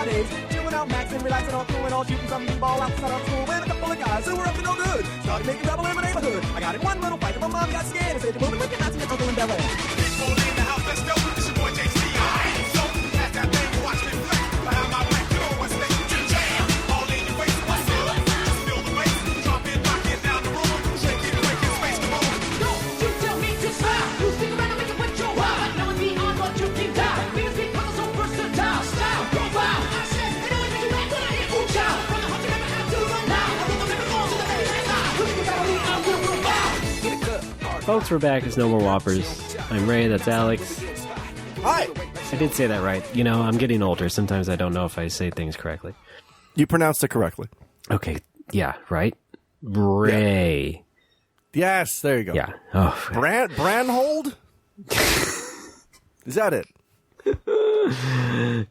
days. Chilling out, maxing, relaxing, all cool and all shooting some b-ball outside of school. When a couple of guys who were up to no good started making trouble in my neighborhood. I got in one little fight and my mom got scared and said, "You're moving like you're not seeing uncle in Bel Air." People in the house, let's go. It's your boy JC. So, pass that thing and watch me flex. Behind my back, you know what's next. Jam, all in your face, what's up? Just feel the bass, drop it, rock it down the road. Shake it, break it, space the road. Don't you tell me to stop. You stick around and we can put your wild. Knowing beyond what you can die. Because I'm so versatile. Style, profile. I said, and always make you back when I hit ooh child. From the heart, you never have to run now. I will never go to the very last eye. Who's the battle we out will provide. Get a cut. Folks, we're back. It's No More Whoppers. I'm Ray. That's Alex. Hi. I did say that right. You know, I'm getting older. Sometimes I don't know if I say things correctly. You pronounced it correctly. Okay. Yeah. Right. Ray. Yes, there you go. Yeah. Oh. Branhold? Is that it?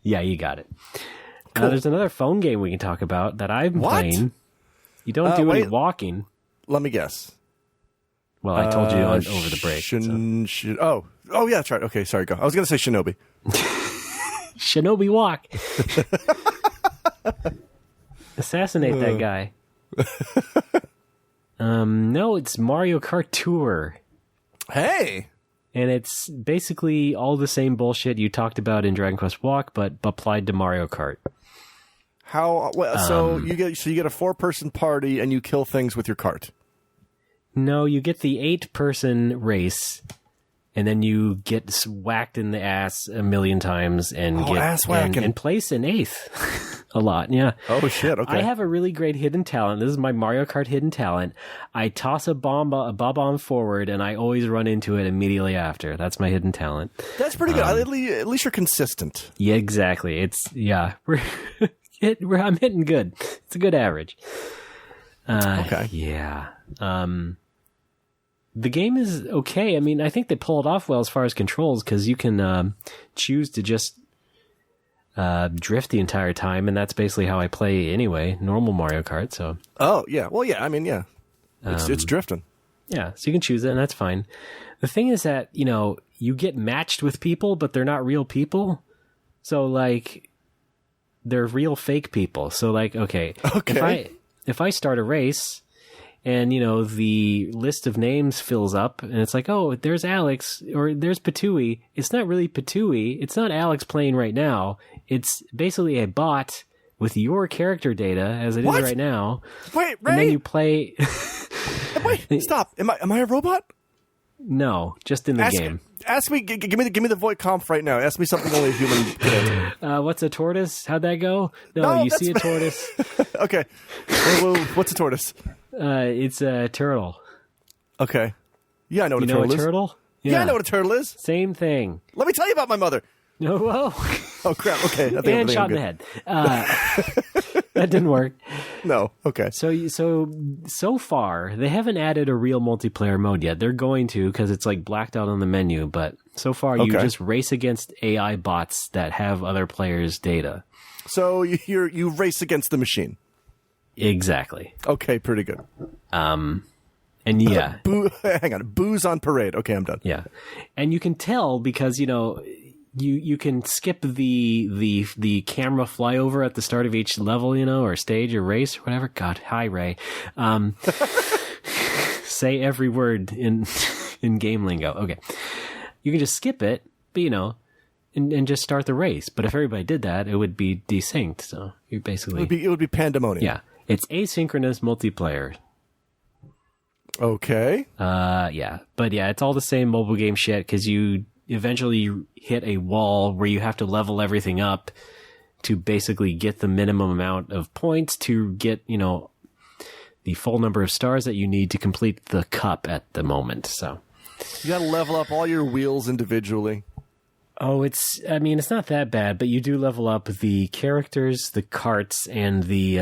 Yeah, you got it. Cool. There's another phone game we can talk about that I'm What? playing. You don't do any wait. walking. Let me guess. Well, I told you over the break. so. Oh, yeah, that's right. Okay, sorry, go. I was going to say Shinobi. Shinobi Walk. Assassinate that guy. No, it's Mario Kart Tour. Hey. And it's basically all the same bullshit you talked about in Dragon Quest Walk, but applied to Mario Kart. How? Well, so you get a 4-person party and you kill things with your cart. No, you get the 8-person race, and then you get whacked in the ass a million times and get ass whacking. and place in 8th a lot. Yeah. Oh shit. Okay. I have a really great hidden talent. This is my Mario Kart hidden talent. I toss a bomb forward, and I always run into it immediately after. That's my hidden talent. That's pretty good. At least you're consistent. Yeah, exactly. I'm hitting good. It's a good average. Okay. Yeah. The game is okay. I mean, I think they pull it off well as far as controls, because you can choose to just drift the entire time, and that's basically how I play anyway, normal Mario Kart. So. Oh yeah. Well, yeah. I mean, yeah. It's drifting. Yeah, so you can choose it, and that's fine. The thing is that, you get matched with people, but they're not real people. So, like, they're real fake people. So, like, okay. If I start a race and, the list of names fills up and it's like, oh, there's Alex or there's Patooey. It's not really Patooey. It's not Alex playing right now. It's basically a bot with your character data as it is right now. Wait, Ray? And then you play... Wait, stop. Am I a robot? No, just in the game. Ask me, give me the voight conf right now. Ask me something only a human can answer. What's a tortoise? How'd that go? No, you see a tortoise. Okay. Well, what's a tortoise? It's a turtle. Okay. Yeah, I know what You a know turtle a is. turtle? Yeah, I know what a turtle is. Same thing. Let me tell you about my mother. No, whoa. Oh, crap. Okay. I think And I'm shot in good. the head. That didn't work. No. Okay. So far, they haven't added a real multiplayer mode yet. They're going to, because it's like blacked out on the menu. But so far, you just race against AI bots that have other players' data. So you race against the machine. Exactly. Okay, pretty good. And yeah. Hang on. Booze on parade. Okay, I'm done. Yeah. And you can tell because, you can skip the camera flyover at the start of each level, or stage or race or whatever. God, hi, Ray. Say every word in game lingo. Okay. You can just skip it, but, and just start the race. But if everybody did that, it would be desynced. So you basically... It would be pandemonium. Yeah. It's asynchronous multiplayer. Okay. Yeah. But yeah, it's all the same mobile game shit because you eventually hit a wall where you have to level everything up to basically get the minimum amount of points to get, the full number of stars that you need to complete the cup at the moment. So you got to level up all your wheels individually. Oh, it's not that bad, but you do level up the characters, the carts, and the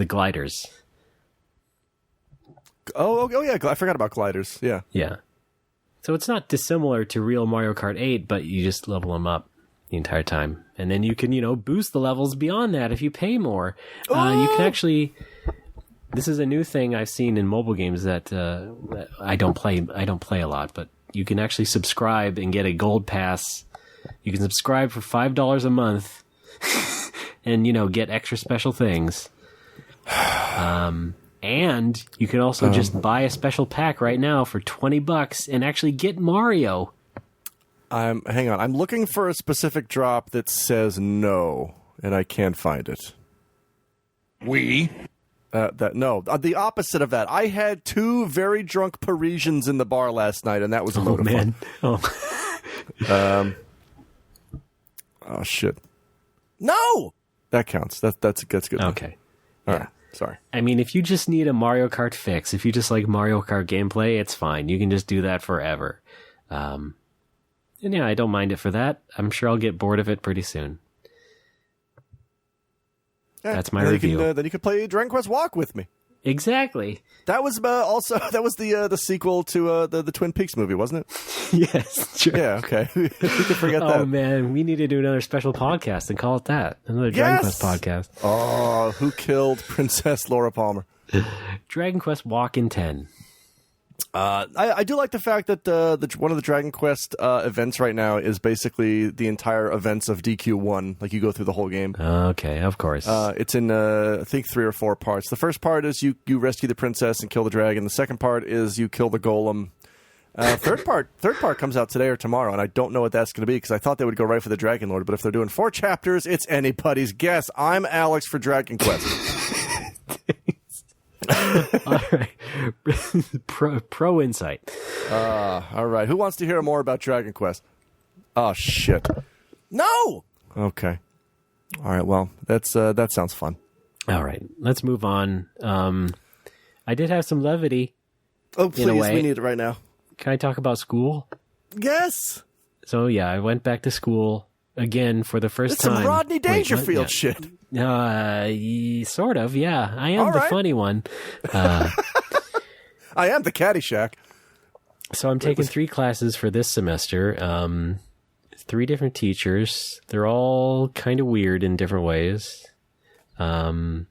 gliders. Oh yeah, I forgot about gliders. Yeah. Yeah. So it's not dissimilar to real Mario Kart 8, but you just level them up the entire time. And then you can, boost the levels beyond that if you pay more. You can actually... This is a new thing I've seen in mobile games that I don't play a lot, but you can actually subscribe and get a gold pass. You can subscribe for $5 a month, and, get extra special things. And you can also just buy a special pack right now for $20 and actually get Mario. Hang on. I'm looking for a specific drop that says no, and I can't find it. The opposite of that. I had 2 very drunk Parisians in the bar last night, and that was a load of fun. Oh, shit. No! That counts. That's good. Okay. All right. Sorry. I mean, if you just need a Mario Kart fix, if you just like Mario Kart gameplay, it's fine. You can just do that forever. And yeah, I don't mind it for that. I'm sure I'll get bored of it pretty soon. Yeah, that's my review. Then you can play Dragon Quest Walk with me. Exactly. That was the sequel to the Twin Peaks movie, wasn't it? Yes. Sure. Yeah. Okay. We could forget that. Oh man, we need to do another special podcast and call it that. Another Dragon Quest podcast. Oh, who killed Princess Laura Palmer? Dragon Quest Walk in 10. I do like the fact that one of the Dragon Quest events right now is basically the entire events of DQ1. Like, you go through the whole game. Okay, of course. It's in, I think, 3 or 4 parts. The first part is you rescue the princess and kill the dragon. The second part is you kill the golem. Third part comes out today or tomorrow, and I don't know what that's going to be because I thought they would go right for the Dragon Lord. But if they're doing 4 chapters, it's anybody's guess. I'm Alex for Dragon Quest. All right. Pro insight. All right. Who wants to hear more about Dragon Quest? Oh, shit. No! Okay. All right. Well, that sounds fun. All right. Let's move on. I did have some levity. Oh, please. We need it right now. Can I talk about school? Yes. So, yeah, I went back to school again for the first time. It's some Rodney Dangerfield shit. Sort of, yeah. I am the funny one. I am the Caddyshack. So I'm taking 3 classes for this semester. 3 different teachers. They're all kind of weird in different ways. How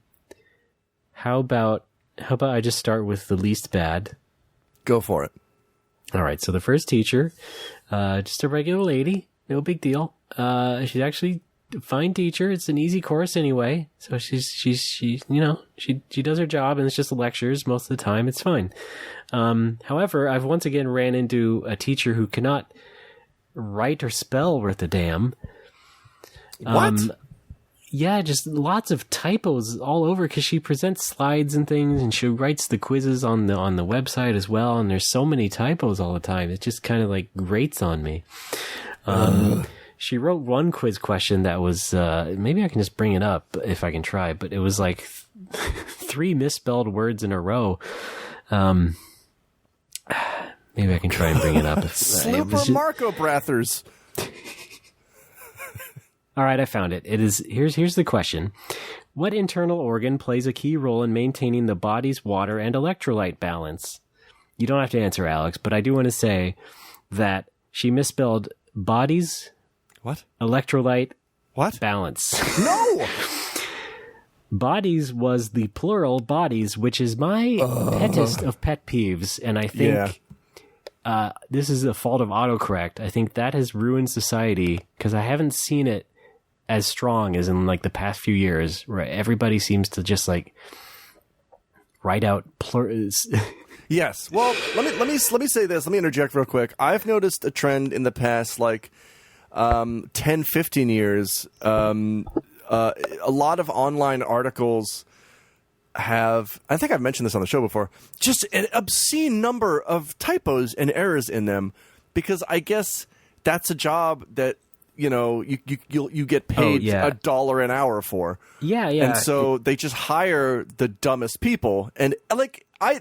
about I just start with the least bad? Go for it. All right. So the first teacher, just a regular lady, no big deal. She's actually a fine teacher. It's an easy course anyway. So she does her job, and it's just lectures most of the time. It's fine. However, I've once again ran into a teacher who cannot write or spell worth a damn. What? Yeah, just lots of typos all over because she presents slides and things, and she writes the quizzes on the website as well. And there's so many typos all the time. It just kind of like grates on me. She wrote one quiz question that was, maybe I can just bring it up if I can try, but it was like 3 misspelled words in a row. Maybe I can try and bring it up. Super Marco Brathers. All right, I found it. It is here's the question. What internal organ plays a key role in maintaining the body's water and electrolyte balance? You don't have to answer, Alex, but I do want to say that she misspelled body's electrolyte balance. No! Bodies was the plural bodies, which is my pettest of pet peeves, and I think this is a fault of autocorrect. I think that has ruined society because I haven't seen it as strong as in like the past few years, where everybody seems to just like write out plurals. Yes. Well, let me say this. Let me interject real quick. I've noticed a trend in the past 10, 15 years. A lot of online articles have, I think I've mentioned this on the show before, just an obscene number of typos and errors in them, because I guess that's a job that you get paid $1 an hour for. Yeah. And so they just hire the dumbest people, and I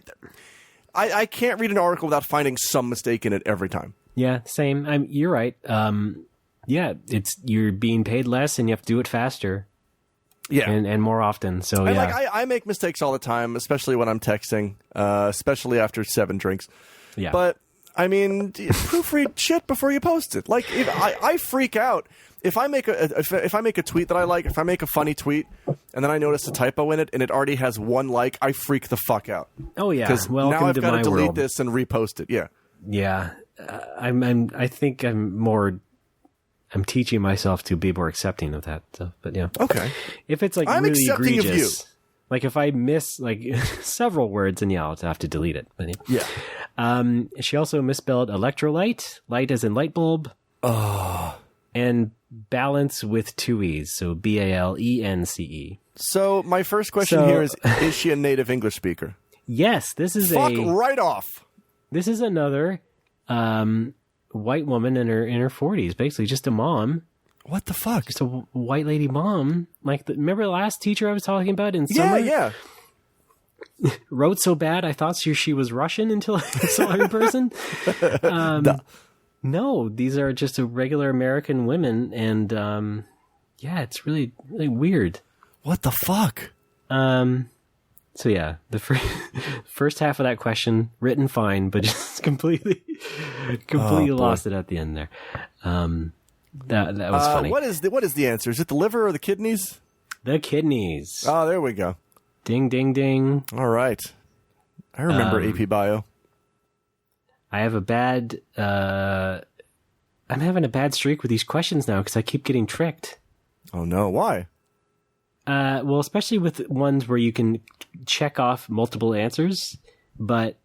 can't read an article without finding some mistake in it every time. Yeah, same. You're right. You're being paid less and you have to do it faster. Yeah, and more often. So I make mistakes all the time, especially when I'm texting, especially after 7 drinks. Yeah, but I mean, proofread shit before you post it. Like, if I freak out if I make a tweet that I like, if I make a funny tweet and then I notice a typo in it and it already has 1 like, I freak the fuck out. Oh yeah, because now I've got to delete this and repost it. Yeah, yeah. I think I'm more. I'm teaching myself to be more accepting of that stuff. But yeah. Okay. If it's like I'm really accepting of egregious, you. like if I miss like several words, then yeah, I'll have to delete it. But Yeah. She also misspelled electrolyte, light as in light bulb. Oh. And balance with 2 E's, so BALENCE. So my first question here is she a native English speaker? Yes, this is Fuck right off. This is another white woman in her 40s, basically just a mom. What the fuck? Just a white lady mom. Like, remember the last teacher I was talking about in summer? Yeah. Wrote so bad I thought she was Russian until I saw her in person. No, these are just regular American women, and yeah, it's really, really weird. What the fuck? So yeah, the first half of that question written fine, but just completely lost it at the end there. That was funny. What is the answer? Is it the liver or the kidneys? The kidneys. Oh, there we go. Ding, ding, ding. All right. I remember AP Bio. I have I'm having a bad streak with these questions now because I keep getting tricked. Oh no, why? Well, especially with ones where you can check off multiple answers, but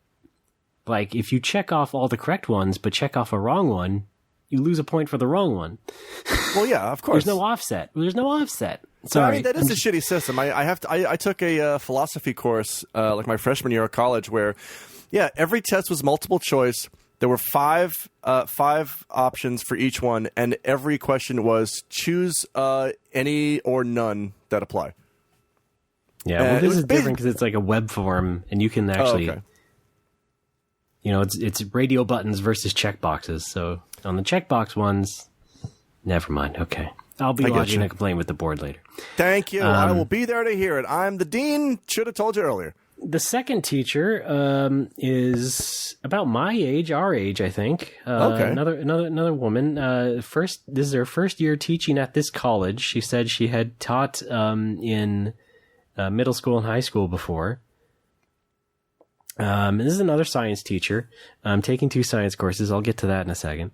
like if you check off all the correct ones but check off a wrong one, you lose a point for the wrong one. Well, yeah, of course. There's no offset. So, I mean, that is a shitty system. I took a philosophy course like my freshman year of college where, yeah, every test was multiple choice. There were five options for each one, and every question was choose any or none that apply. Yeah, well, this is different because it's like a web form, and you can actually, you know, it's radio buttons versus checkboxes. So on the checkbox ones, never mind. Okay, I'll be lodging a complaint with the board later. Thank you. I will be there to hear it. I'm the dean. Should have told you earlier. The second teacher is about my age, our age, I think. Okay. Another woman. This is her first year teaching at this college. She said she had taught in middle school and high school before. This is another science teacher. I'm taking 2 science courses. I'll get to that in a second.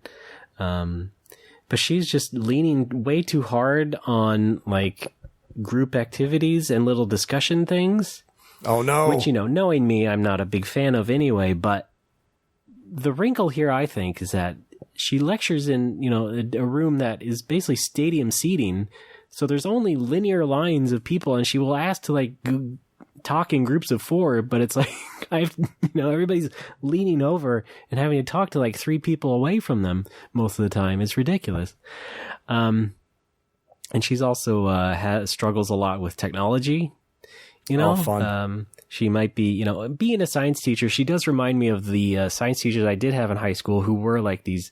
But she's just leaning way too hard on like group activities and little discussion things. Oh, no. Which, you know, knowing me, I'm not a big fan of anyway. But the wrinkle here, I think, is that she lectures in, you know, a room that is basically stadium seating. So there's only linear lines of people, and she will ask to, like, talk in groups of 4. But it's like, everybody's leaning over and having to talk to, like, 3 people away from them most of the time. It's ridiculous. And she's also struggles a lot with technology. You know, fun. She might be, you know, being a science teacher, she does remind me of the science teachers I did have in high school who were like these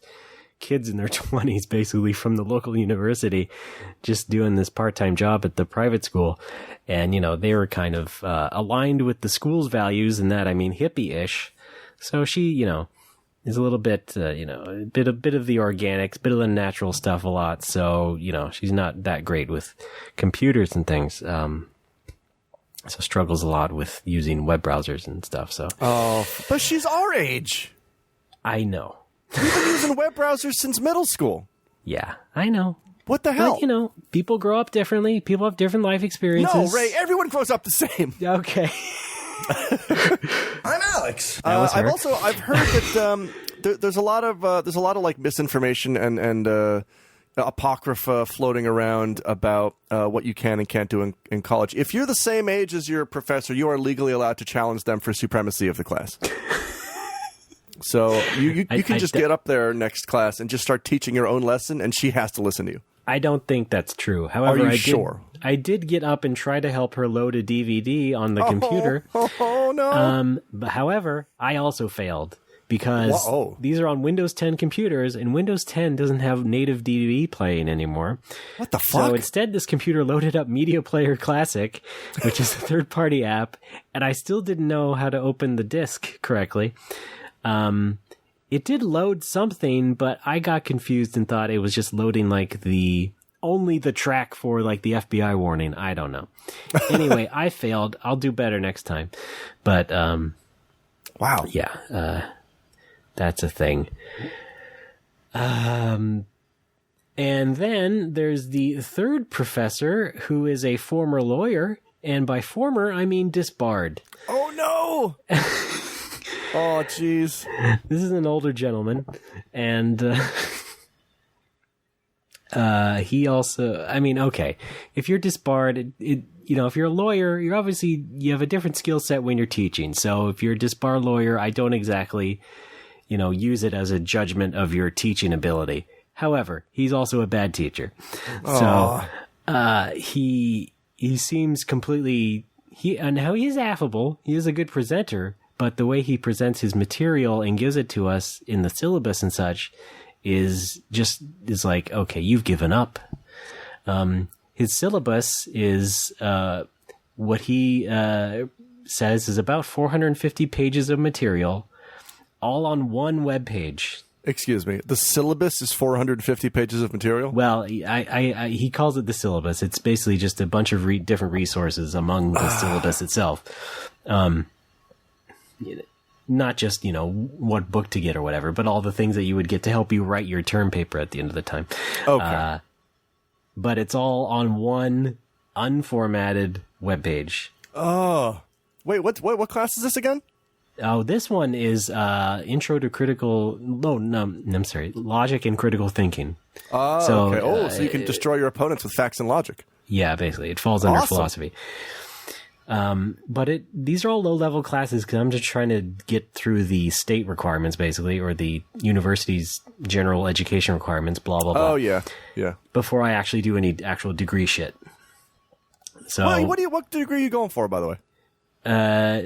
kids in their 20s, basically from the local university, just doing this part-time job at the private school. And, you know, they were kind of aligned with the school's values, and that, I mean, hippie-ish. So she, you know, is a little bit, you know, a bit of the organics, bit of the natural stuff a lot. So, you know, she's not that great with computers and things. So struggles a lot with using web browsers and stuff. So, but she's our age. I know. We've been using web browsers since middle school. Yeah, I know. What the hell? But, you know, people grow up differently. People have different life experiences. No, Ray, everyone grows up the same. Okay. I'm Alex. I've heard that there's a lot of like misinformation and apocrypha floating around about what you can and can't do in college. If you're the same age as your professor, you are legally allowed to challenge them for supremacy of the class. So you can just get up there next class and just start teaching your own lesson, and she has to listen to you. I don't think that's true. However, Are you sure? I did get up and try to help her load a DVD on the computer. Oh no! But however, I also failed. Because these are on Windows 10 computers, and Windows 10 doesn't have native DVD playing anymore. What the fuck? So instead, this computer loaded up Media Player Classic, which is a third-party app, and I still didn't know how to open the disk correctly. It did load something, but I got confused and thought it was just loading like only the track for like the FBI warning. I don't know. Anyway, I failed. I'll do better next time. But wow, yeah. That's a thing. And then there's the third professor, who is a former lawyer. And by former, I mean disbarred. Oh, no! Oh, jeez. This is an older gentleman. And he also... I mean, okay. If you're disbarred, if you're a lawyer, you have a different skill set when you're teaching. So if you're a disbarred lawyer, I don't exactly, use it as a judgment of your teaching ability. However, he's also a bad teacher. Aww. So he seems completely and how he is affable. He is a good presenter, but the way he presents his material and gives it to us in the syllabus and such is like, okay, you've given up. His syllabus is what he says is about 450 pages of material, all on one web page. Excuse me. The syllabus is 450 pages of material? Well, he calls it the syllabus. It's basically just a bunch of different resources among the syllabus itself. Not just, what book to get or whatever, but all the things that you would get to help you write your term paper at the end of the time. Okay. But it's all on one unformatted webpage. Oh. Wait, what class is this again? Oh, this one is Intro to Logic and Critical Thinking. Oh, okay. So you can destroy your opponents with facts and logic. Yeah, basically. It falls under philosophy. But these are all low-level classes because I'm just trying to get through the state requirements, basically, or the university's general education requirements, blah, blah, blah. Oh, yeah. Before I actually do any actual degree shit. So, what degree are you going for, by the way?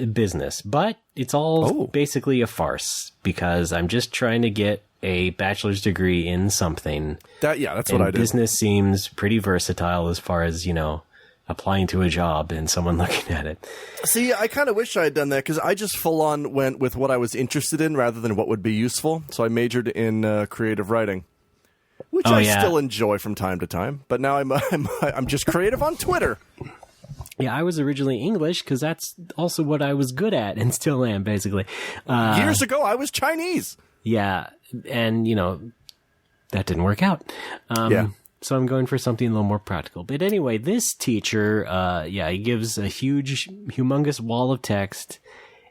Business. But it's all basically a farce because I'm just trying to get a bachelor's degree in something. That's what I do. Business seems pretty versatile as far as, applying to a job and someone looking at it. See, I kind of wish I had done that because I just full on went with what I was interested in rather than what would be useful. So I majored in creative writing, which I still enjoy from time to time. But now I'm just creative on Twitter. Yeah, I was originally English because that's also what I was good at and still am, basically. Years ago, I was Chinese. Yeah, and, that didn't work out. So I'm going for something a little more practical. But anyway, this teacher, he gives a humongous wall of text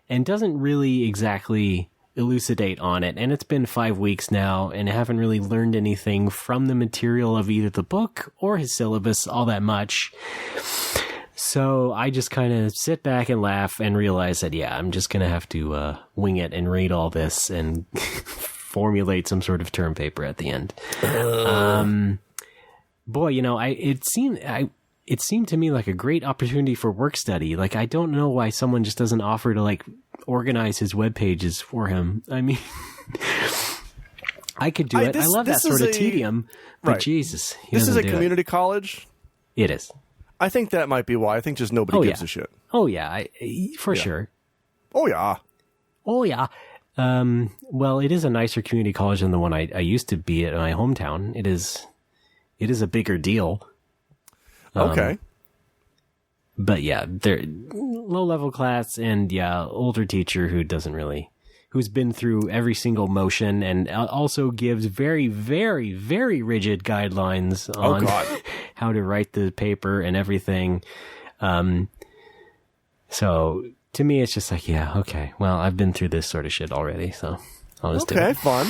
and doesn't really exactly elucidate on it. And it's been 5 weeks now, and I haven't really learned anything from the material of either the book or his syllabus all that much. So I just kind of sit back and laugh and realize that, I'm just going to have to wing it and read all this and formulate some sort of term paper at the end. Boy, it seemed to me like a great opportunity for work study. Like, I don't know why someone just doesn't offer to, organize his web pages for him. I mean, I could do it. I love that sort of tedium, but Jesus. This is a community college? It is. I think that might be why. I think just nobody gives a shit. Oh, yeah. For sure. Oh, yeah. Oh, yeah. Well, it is a nicer community college than the one I used to be at my hometown. It is a bigger deal. Okay. But yeah, they're low-level class and older teacher who's been through every single motion and also gives very, very, very rigid guidelines on how to write the paper and everything. So to me, it's just like, okay, well, I've been through this sort of shit already, so I'll just do it. Okay, fun.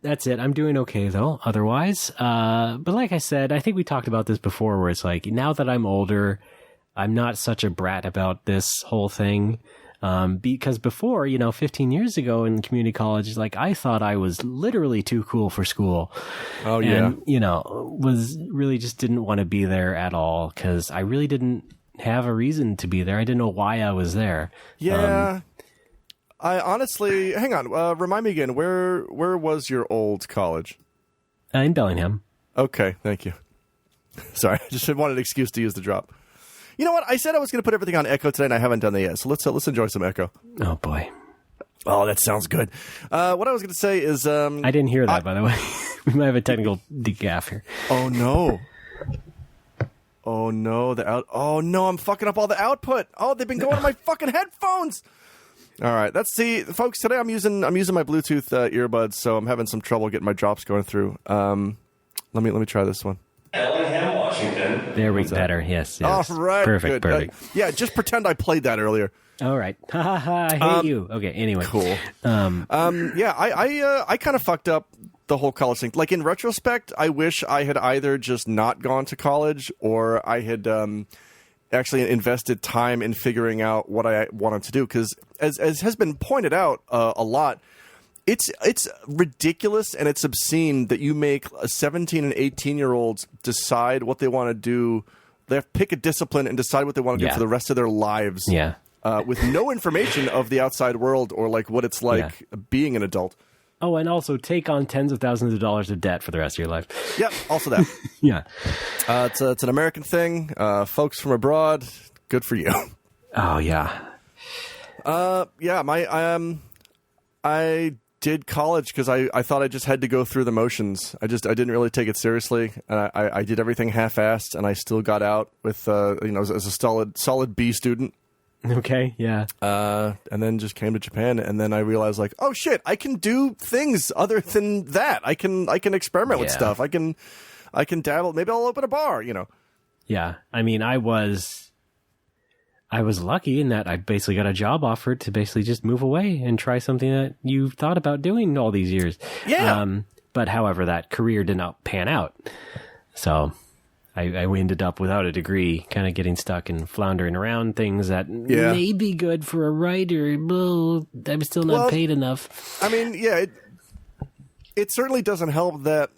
That's it. I'm doing okay, though, otherwise. But like I said, I think we talked about this before, where it's like, now that I'm older, I'm not such a brat about this whole thing. Because before, 15 years ago in community college, I thought I was literally too cool for school. Oh, yeah. And, was really just didn't want to be there at all because I really didn't have a reason to be there. I didn't know why I was there. Yeah. I honestly, hang on, remind me again, where was your old college? In Bellingham. Okay, thank you. Sorry, I just wanted an excuse to use the drop. You know what? I said I was going to put everything on Echo today, and I haven't done that yet. So let's enjoy some Echo. Oh boy. Oh, that sounds good. What I was going to say is, I didn't hear that, by the way. We might have a technical gaffe here. Oh no. Oh no, oh no, I'm fucking up all the output. Oh, they've been going to my fucking headphones. All right. Let's see, folks. Today I'm using my Bluetooth earbuds, so I'm having some trouble getting my drops going through. Let me try this one. Bellingham, Washington. There we better. Yes. All right. Perfect. Good. Perfect. Yeah. Just pretend I played that earlier. All right. Ha ha ha. I hate you. Okay. Anyway. Cool. Yeah. I kind of fucked up the whole college thing. Like, in retrospect, I wish I had either just not gone to college, or I had actually invested time in figuring out what I wanted to do. Because as has been pointed out a lot, it's ridiculous and it's obscene that you make 17 and 18-year-olds decide what they want to do. They have to pick a discipline and decide what they want to do for the rest of their lives. Yeah. With no information of the outside world or like what it's like being an adult. Oh, and also take on tens of thousands of dollars of debt for the rest of your life. Yep, also that. Yeah. It's an American thing. Folks from abroad, good for you. Oh, yeah. I did college because I thought I just had to go through the motions. I didn't really take it seriously. I did everything half-assed, and I still got out with as a solid B student. Okay, yeah. And then just came to Japan, and then I realized, like, oh shit, I can do things other than that. I can experiment with stuff. I can dabble. Maybe I'll open a bar. Yeah, I mean, I was lucky in that I basically got a job offer to basically just move away and try something that you thought about doing all these years. Yeah. But however, that career did not pan out, so I ended up without a degree, kind of getting stuck and floundering around things that may be good for a writer, but I'm still not paid enough. I mean, yeah, it certainly doesn't help that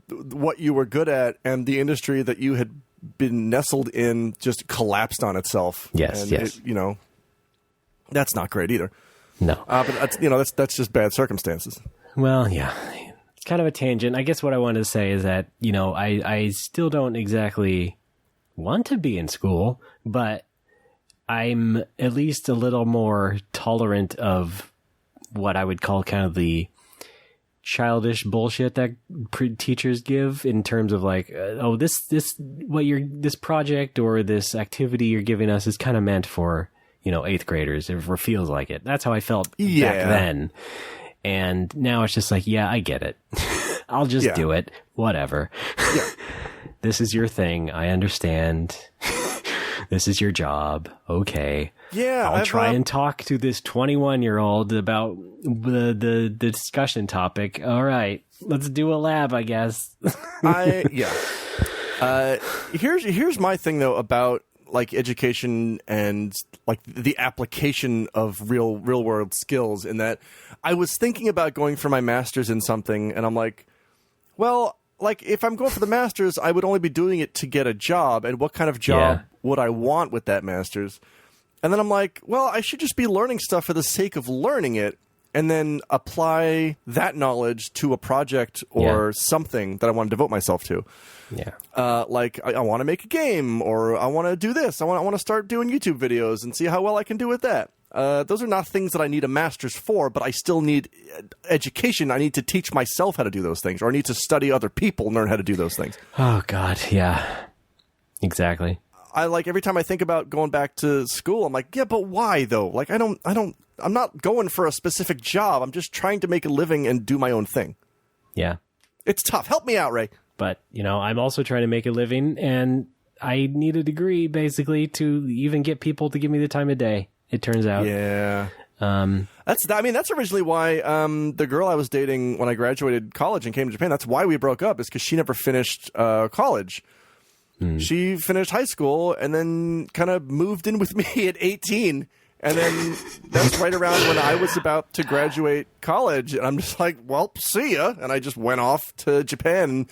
what you were good at and the industry that you had been nestled in just collapsed on itself. Yes, yes. That's not great either. No. But that's just bad circumstances. Well, yeah. Kind of a tangent. I guess what I wanted to say is that, I still don't exactly want to be in school, but I'm at least a little more tolerant of what I would call kind of the childish bullshit that teachers give in terms of like, this project or this activity you're giving us is kind of meant for, 8th graders, or feels like it. That's how I felt back then. And now it's just like, yeah, I get it. I'll just do it. Whatever. Yeah. This is your thing. I understand. This is your job. Okay. Yeah. I'll try and talk to this 21-year-old about the discussion topic. All right. Let's do a lab, I guess. Here's my thing, though, about like education and like the application of real world skills, in that I was thinking about going for my master's in something, and I'm like, well, like if I'm going for the master's, I would only be doing it to get a job, and what kind of job would I want with that master's? And then I'm like, well, I should just be learning stuff for the sake of learning it, and then apply that knowledge to a project or something that I want to devote myself to. Yeah. Like I want to make a game, or I want to do this. I want to start doing YouTube videos and see how well I can do with that. Those are not things that I need a master's for, but I still need education. I need to teach myself how to do those things, or I need to study other people and learn how to do those things. Oh God, yeah. Exactly. Every time I think about going back to school, I'm like, yeah, but why though? Like I'm not going for a specific job. I'm just trying to make a living and do my own thing. Yeah. It's tough. Help me out, Ray. But, I'm also trying to make a living, and I need a degree basically to even get people to give me the time of day, it turns out. Yeah. That's originally why the girl I was dating when I graduated college and came to Japan, that's why we broke up, is because she never finished college. She finished high school and then kind of moved in with me at 18. And then that's right around when I was about to graduate college. And I'm just like, well, see ya. And I just went off to Japan.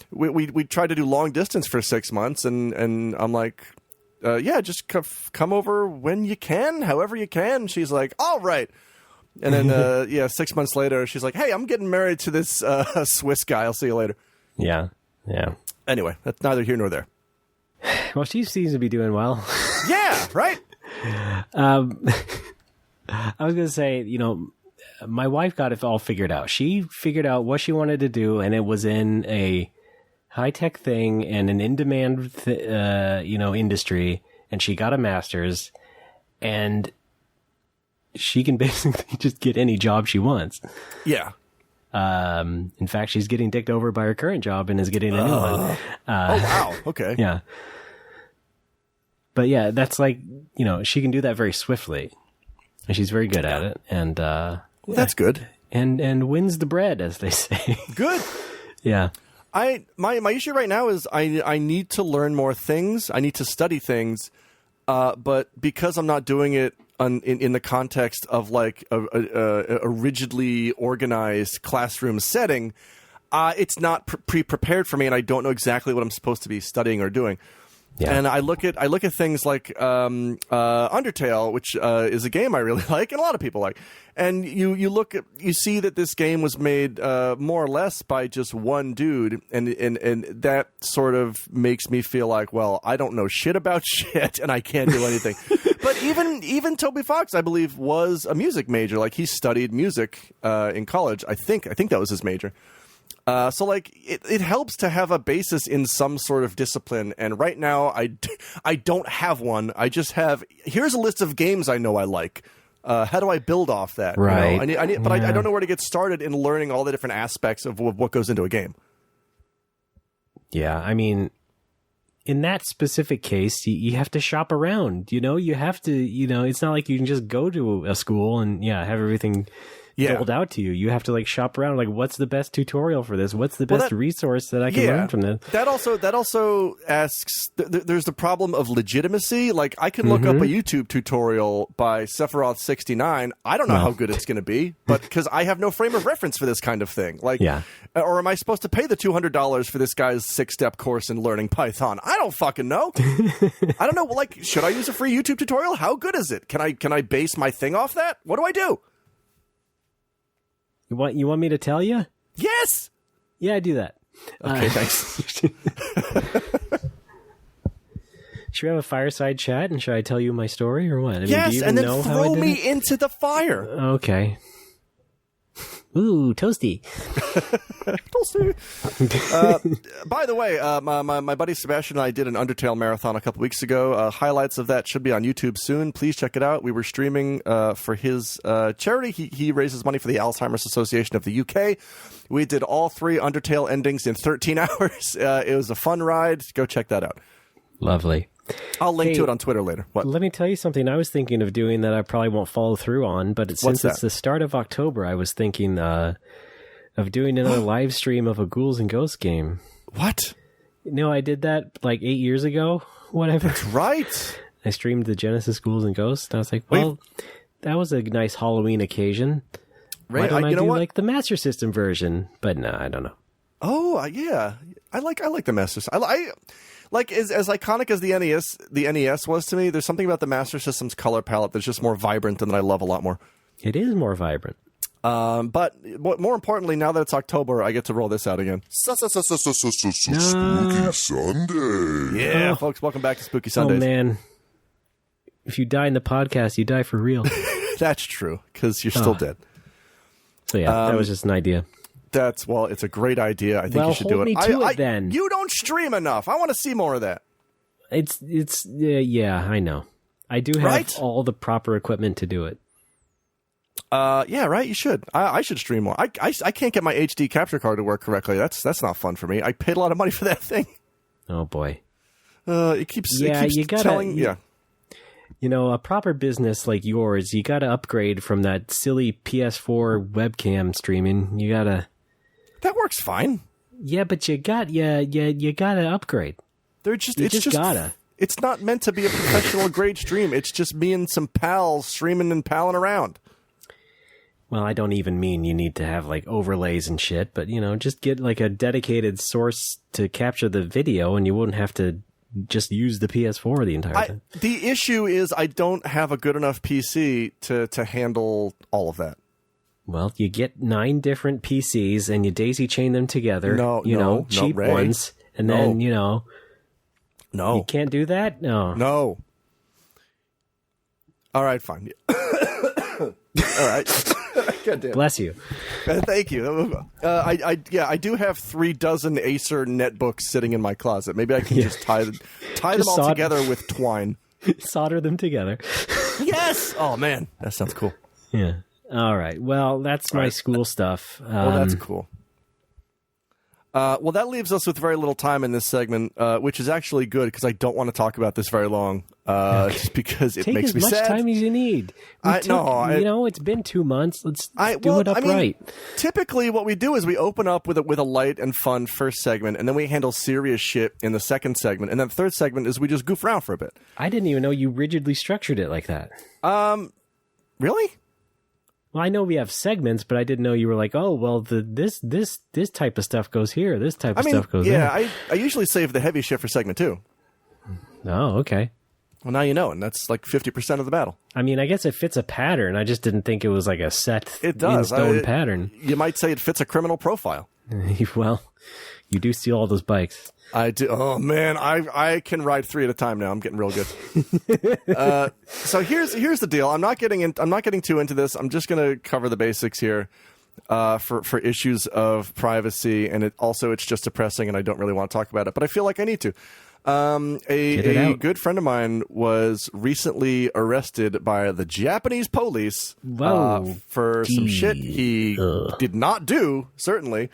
We tried to do long distance for 6 months. And I'm like, just come over when you can, however you can. She's like, all right. And then, 6 months later, she's like, hey, I'm getting married to this Swiss guy. I'll see you later. Yeah. Yeah. Anyway, that's neither here nor there. Well, she seems to be doing well. Yeah, right? I was going to say, my wife got it all figured out. She figured out what she wanted to do, and it was in a high-tech thing and an in-demand, industry, and she got a master's. And she can basically just get any job she wants. Yeah. In fact, she's getting dicked over by her current job and is getting a new one. Oh, wow. Okay. Yeah. But yeah, that's like, she can do that very swiftly. And she's very good at it. And Well, that's good. And wins the bread, as they say. Good. Yeah. My issue right now is I need to learn more things. I need to study things. But because I'm not doing it in the context of like a rigidly organized classroom setting, it's not pre-prepared for me, and I don't know exactly what I'm supposed to be studying or doing. Yeah. And I look at things like Undertale, which is a game I really like, and a lot of people like. And you see that this game was made more or less by just one dude, and that sort of makes me feel like, well, I don't know shit about shit, and I can't do anything. But even Toby Fox, I believe, was a music major. Like, he studied music in college. I think that was his major. So like it helps to have a basis in some sort of discipline, and right now I don't have one. I just have, here's a list of games I know I like. How do I build off that? Right. I need, but I don't know where to get started in learning all the different aspects of what goes into a game. Yeah, I mean, in that specific case, you have to shop around. You have to. It's not like you can just go to a school and have everything doled out to you. You have to like shop around. Like, what's the best tutorial for this? What's the best resource that I can learn from this? That also asks. There's the problem of legitimacy. Like, I can look up a YouTube tutorial by Sephiroth69. I don't know how good it's going to be, but because I have no frame of reference for this kind of thing. Like, or am I supposed to pay the $200 for this guy's 6-step course in learning Python? I don't fucking know. I don't know. Like, should I use a free YouTube tutorial? How good is it? Can I base my thing off that? What do I do? You want me to tell you? Yes. Yeah, I do that. Okay, thanks. Should we have a fireside chat, and should I tell you my story or what? I mean, yes, do you even and then know how I throw did me it? into the fire. Okay. Ooh, toasty. Toasty. By the way, my buddy Sebastian and I did an Undertale marathon a couple weeks ago. Highlights of that should be on YouTube soon. Please check it out. We were streaming for his charity. He raises money for the Alzheimer's Association of the UK. We did all 3 Undertale endings in 13 hours. It was a fun ride. Go check that out. Lovely. I'll link to it on Twitter later. What? Let me tell you something I was thinking of doing that I probably won't follow through on, but since it's the start of October, I was thinking of doing another live stream of a Ghouls and Ghosts game. What? I did that like 8 years ago, whatever. That's right. I streamed the Genesis Ghouls and Ghosts, and I was like, well, that was a nice Halloween occasion. Why don't I do like the Master System version? But no, I don't know. Oh, yeah. I like the Master System. Like, as iconic as the NES was to me, there's something about the Master System's color palette that's just more vibrant and that I love a lot more. It is more vibrant. But more importantly, now that it's October, I get to roll this out again. Spooky Sunday. Yeah, folks, welcome back to Spooky Sundays. Oh, man. If you die in the podcast, you die for real. That's true, because you're still dead. So, yeah, that was just an idea. It's a great idea. I think you should do it. Me to it then. You don't stream enough. I want to see more of that. Yeah, I know. I do have all the proper equipment to do it. Yeah, right. You should. I should stream more. I can't get my HD capture card to work correctly. That's not fun for me. I paid a lot of money for that thing. Oh boy. It keeps telling. A proper business like yours, you got to upgrade from that silly PS4 webcam streaming. You got to. That works fine. Yeah, but you got to upgrade. Gotta. It's not meant to be a professional grade stream. It's just me and some pals streaming and palling around. Well, I don't even mean you need to have like overlays and shit, but just get like a dedicated source to capture the video, and you wouldn't have to just use the PS4 the entire time. The issue is I don't have a good enough PC to handle all of that. Well, you get 9 different PCs and you daisy chain them together. Cheap ones, and then No, you can't do that. No. All right, fine. All right. God damn. Bless you. Thank you. I do have 36 Acer netbooks sitting in my closet. Maybe I can just tie them all together with twine. Solder them together. Yes! Oh, man. That sounds cool. Yeah. All right. Well, that's my school stuff. Well, that's cool. Well, that leaves us with very little time in this segment, which is actually good because I don't want to talk about this very long, just because it makes me sad. Take as much time as you need. It's been 2 months. Let's do it upright. Typically, what we do is we open up with a light and fun first segment, and then we handle serious shit in the second segment, and then the third segment is we just goof around for a bit. I didn't even know you rigidly structured it like that. Really? Well, I know we have segments, but I didn't know you were like, oh, well, this type of stuff goes here. This type of stuff goes there. Yeah, I usually save the heavy shit for segment 2. Oh, okay. Well, now you know, and that's like 50% of the battle. I mean, I guess it fits a pattern. I just didn't think it was like a set it does. in-stone pattern. You might say it fits a criminal profile. Well, you do steal all those bikes. I do. Oh, man, I can ride 3 at a time now. I'm getting real good. So here's the deal. I'm not getting too into this. I'm just going to cover the basics here for issues of privacy, and it's just depressing, and I don't really want to talk about it, but I feel like I need to. A good friend of mine was recently arrested by the Japanese police for some shit he did not do, certainly.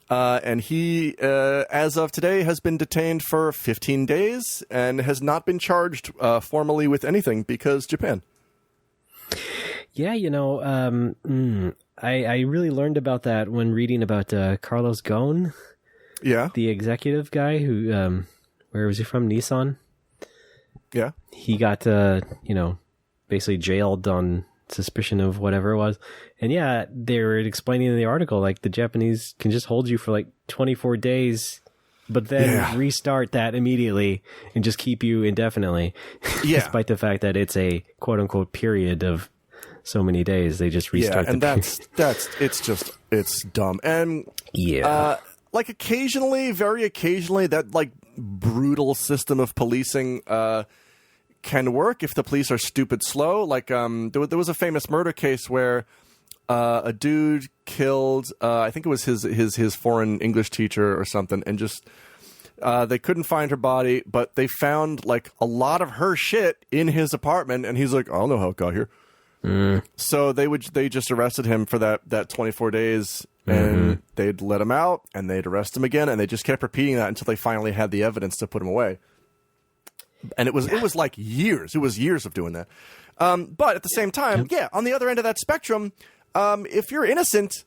And he, as of today, has been detained for 15 days and has not been charged formally with anything because Japan. Yeah, I really learned about that when reading about Carlos Ghosn. Yeah. The executive guy who, where was he from? Nissan? Yeah. He got, basically jailed on suspicion of whatever it was. And yeah, they were explaining in the article, like the Japanese can just hold you for like 24 days, but then restart that immediately and just keep you indefinitely. Yeah. Despite the fact that it's a quote unquote period of so many days, they just restart. Yeah, and it's dumb. And like very occasionally that like brutal system of policing, can work if the police are stupid slow. Like there was a famous murder case where a dude killed I think it was his foreign English teacher or something, and just they couldn't find her body, but they found like a lot of her shit in his apartment, and he's like, I don't know how it got here. So they just arrested him for that 24 days, and they'd let him out, and they'd arrest him again, and they just kept repeating that until they finally had the evidence to put him away. And it was like years. It was years of doing that. But at the same time, on the other end of that spectrum, if you're innocent,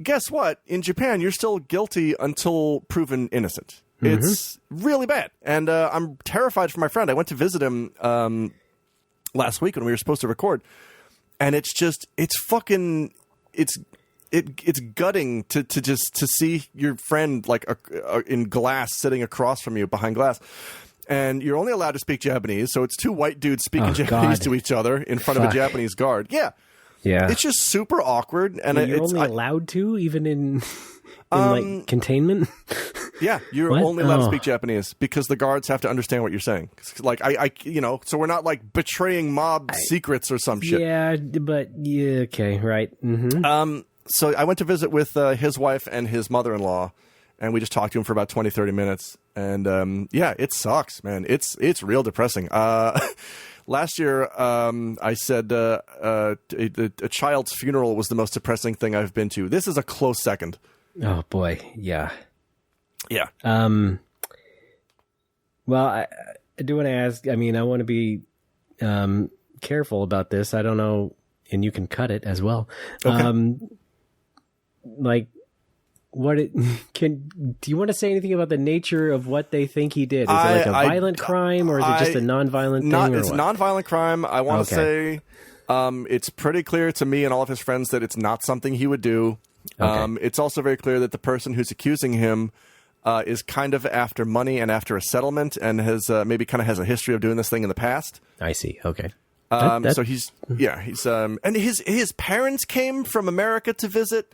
guess what? In Japan, you're still guilty until proven innocent. It's really bad. And I'm terrified for my friend. I went to visit him last week when we were supposed to record. And it's gutting to see your friend like in glass sitting across from you behind glass. And you're only allowed to speak Japanese, so it's 2 white dudes speaking Japanese to each other in front of a Japanese guard. Yeah. It's just super awkward. And you're only allowed to, even in like containment? Yeah, you're only allowed to speak Japanese because the guards have to understand what you're saying. Like, so we're not like betraying mob secrets or some shit. Yeah, but okay, right. So I went to visit with his wife and his mother-in-law, and we just talked to him for about 20, 30 minutes. And it sucks, man. It's real depressing. Last year, I said a child's funeral was the most depressing thing I've been to. This is a close second. Oh, boy. Yeah. Yeah. Well, I do want to ask, I mean, I want to be careful about this. I don't know, and you can cut it as well. Okay. Do you want to say anything about the nature of what they think he did? Is it like a violent crime, or is it just a non-violent thing? It's a non-violent crime. I want to say it's pretty clear to me and all of his friends that it's not something he would do. Okay. It's also very clear that the person who's accusing him is kind of after money and after a settlement, and has maybe kind of has a history of doing this thing in the past. I see. Okay. So he's and his parents came from America to visit.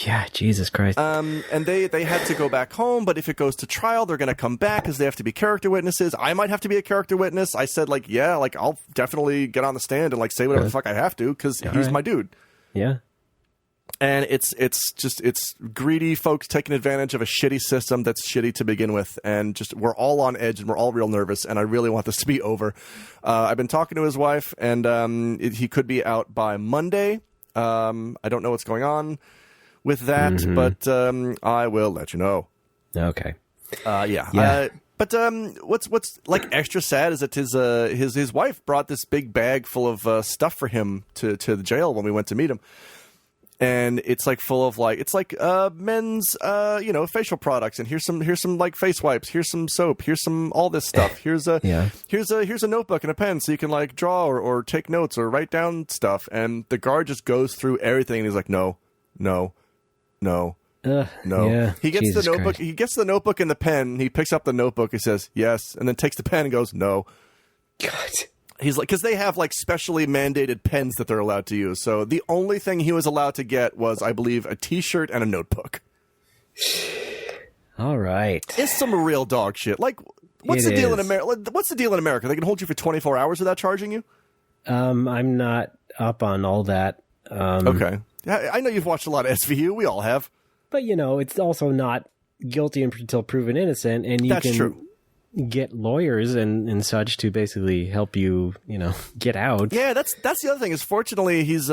Yeah, Jesus Christ. And they had to go back home, but if it goes to trial, they're going to come back because they have to be character witnesses. I might have to be a character witness. I said, I'll definitely get on the stand and say whatever the fuck I have to because he's my dude. Yeah. And it's greedy folks taking advantage of a shitty system that's shitty to begin with, and just we're all on edge and we're all real nervous. And I really want this to be over. I've been talking to his wife, and he could be out by Monday. I don't know what's going on with that, but I will let you know. Okay. Yeah. But what's like extra sad is that his wife brought this big bag full of stuff for him to the jail when we went to meet him. And it's like full of men's facial products, and here's some like face wipes, here's some soap, here's some all this stuff, here's a notebook and a pen so you can like draw or take notes or write down stuff. And the guard just goes through everything and he's like, no. Yeah, he gets Jesus the notebook. Christ. He gets the notebook and the pen. He picks up the notebook. He says yes, and then takes the pen and goes no. God. He's like, because they have like specially mandated pens that they're allowed to use. So the only thing he was allowed to get was, I believe, a T-shirt and a notebook. All right, it's some real dog shit. Like, what's the deal in America? What's the deal in America? They can hold you for 24 hours without charging you. I'm not up on all that. Okay, I know you've watched a lot of SVU. We all have. But, it's also not guilty until proven innocent, and you can true. Get lawyers and such to basically help you, get out. Yeah, that's the other thing is, fortunately, he's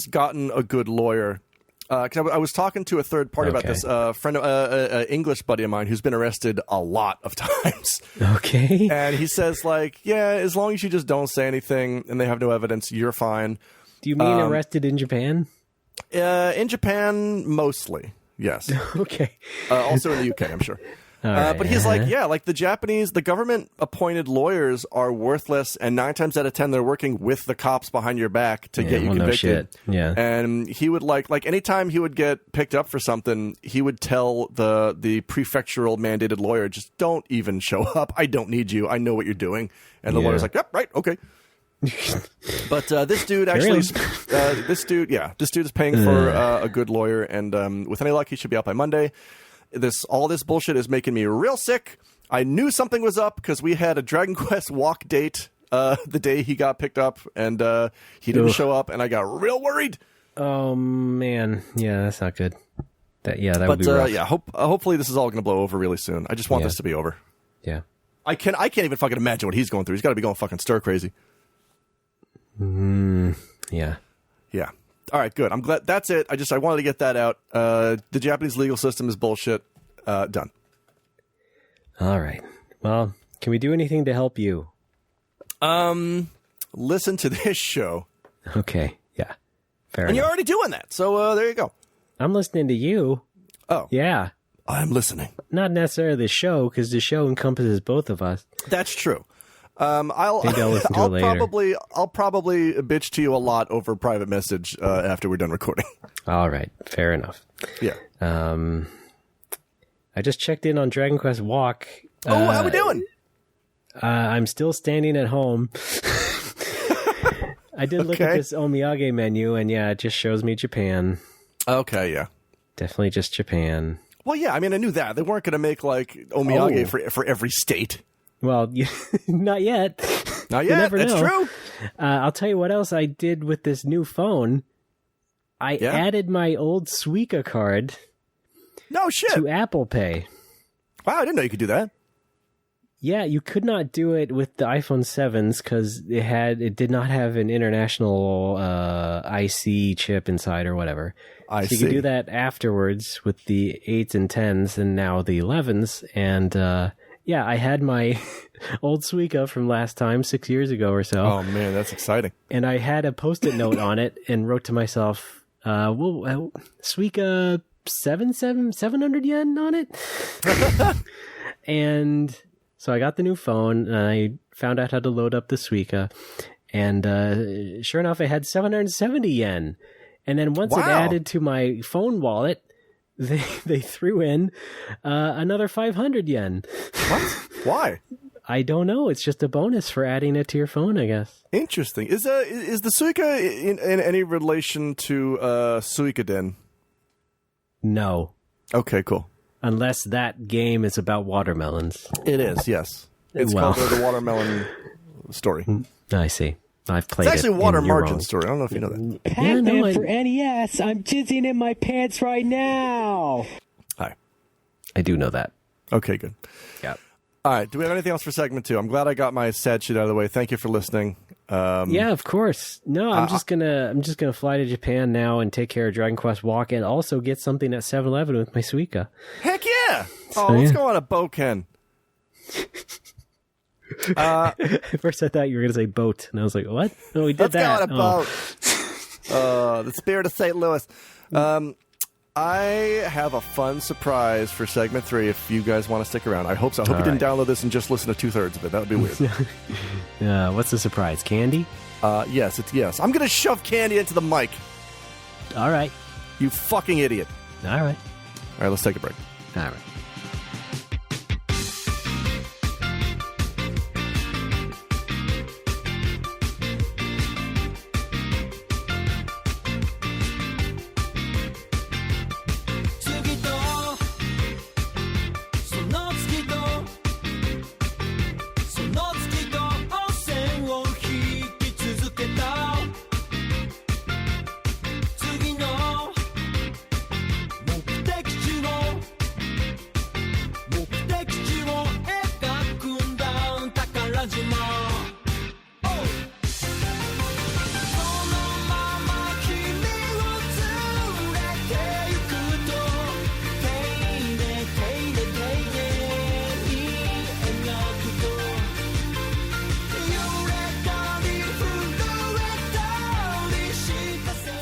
gotten a good lawyer. 'Cause I was talking to a third party about this, friend, an English buddy of mine who's been arrested a lot of times. Okay. And he says, like, yeah, as long as you just don't say anything and they have no evidence, you're fine. Do you mean arrested in Japan? In Japan, mostly, yes. Okay. Also in the UK, I'm sure. Right, but he's like, yeah, like the government-appointed lawyers are worthless, and 9 times out of 10, they're working with the cops behind your back to get you convicted. No shit. Yeah. And he would like anytime he would get picked up for something, he would tell the prefectural mandated lawyer, just don't even show up. I don't need you. I know what you're doing. And the lawyer's like, yep, right, okay. But this dude actually, this dude is paying for a good lawyer, and with any luck, he should be out by Monday. All this bullshit is making me real sick. I knew something was up because we had a Dragon Quest walk date the day he got picked up, and he didn't show up, and I got real worried. Oh man, yeah, that's not good. That would be rough. Yeah, hopefully this is all going to blow over really soon. I just want this to be over. Yeah, I can't even fucking imagine what he's going through. He's got to be going fucking stir crazy. Yeah. All right, good. I'm glad that's it. I wanted to get that out. The Japanese legal system is bullshit. Done. All right. Well, can we do anything to help you? Listen to this show. Okay. Yeah. Fair And enough. you're already doing that. So there you go. I'm listening to you. Oh. Yeah. I'm listening. Not necessarily the show, because the show encompasses both of us. That's true. I'll listen to it later. I'll probably bitch to you a lot over private message after we're done recording. All right, fair enough. Yeah. I just checked in on Dragon Quest Walk. Oh, how we doing? I'm still standing at home. I did look at this Omiyage menu, and yeah, it just shows me Japan. Okay, yeah. Definitely just Japan. Well, yeah, I mean, I knew that. They weren't going to make, like, Omiyage for every state. Well, not yet. Not yet. That's true. I'll tell you what else I did with this new phone. I added my old Suica card to Apple Pay. Wow, I didn't know you could do that. Yeah, you could not do it with the iPhone 7s because it did not have an international IC chip inside or whatever. I see. You could do that afterwards with the 8s and 10s and now the 11s. And yeah, I had my old Suica from last time, 6 years ago or so. Oh, man, that's exciting. And I had a Post-it note on it and wrote to myself, Suica 700 yen on it? And so I got the new phone, and I found out how to load up the Suica. And sure enough, I had 770 yen. And then once it added to my phone wallet, they threw in another 500 yen. What? Why? I don't know. It's just a bonus for adding it to your phone, I guess. Interesting. Is the Suica in any relation to Suikoden? No. Okay, cool. Unless that game is about watermelons. It is, yes. It's called the Watermelon Story. I see. I've played It's actually Water and you're Margin wrong. story. I don't know if you know that. Pac-Man for NES. I'm jizzing in my pants right now. Hi. I do know that. Okay, good. Yeah. All right. Do we have anything else for segment 2? I'm glad I got my sad shit out of the way. Thank you for listening. Yeah, of course. No, I'm just gonna fly to Japan now and take care of Dragon Quest Walk and also get something at 7-Eleven with my Suica. Heck yeah! So, let's go on a Boken. At first I thought you were gonna say boat, and I was like, what? No, we did Let's that. go on a boat. The spirit of St. Louis. I have a fun surprise for segment 3 if you guys want to stick around. I hope so. I hope you didn't download this and just listen to 2/3 of it. That would be weird. What's the surprise? Candy? Yes, it's yes. I'm going to shove candy into the mic. All right. You fucking idiot. All right. All right, let's take a break. All right.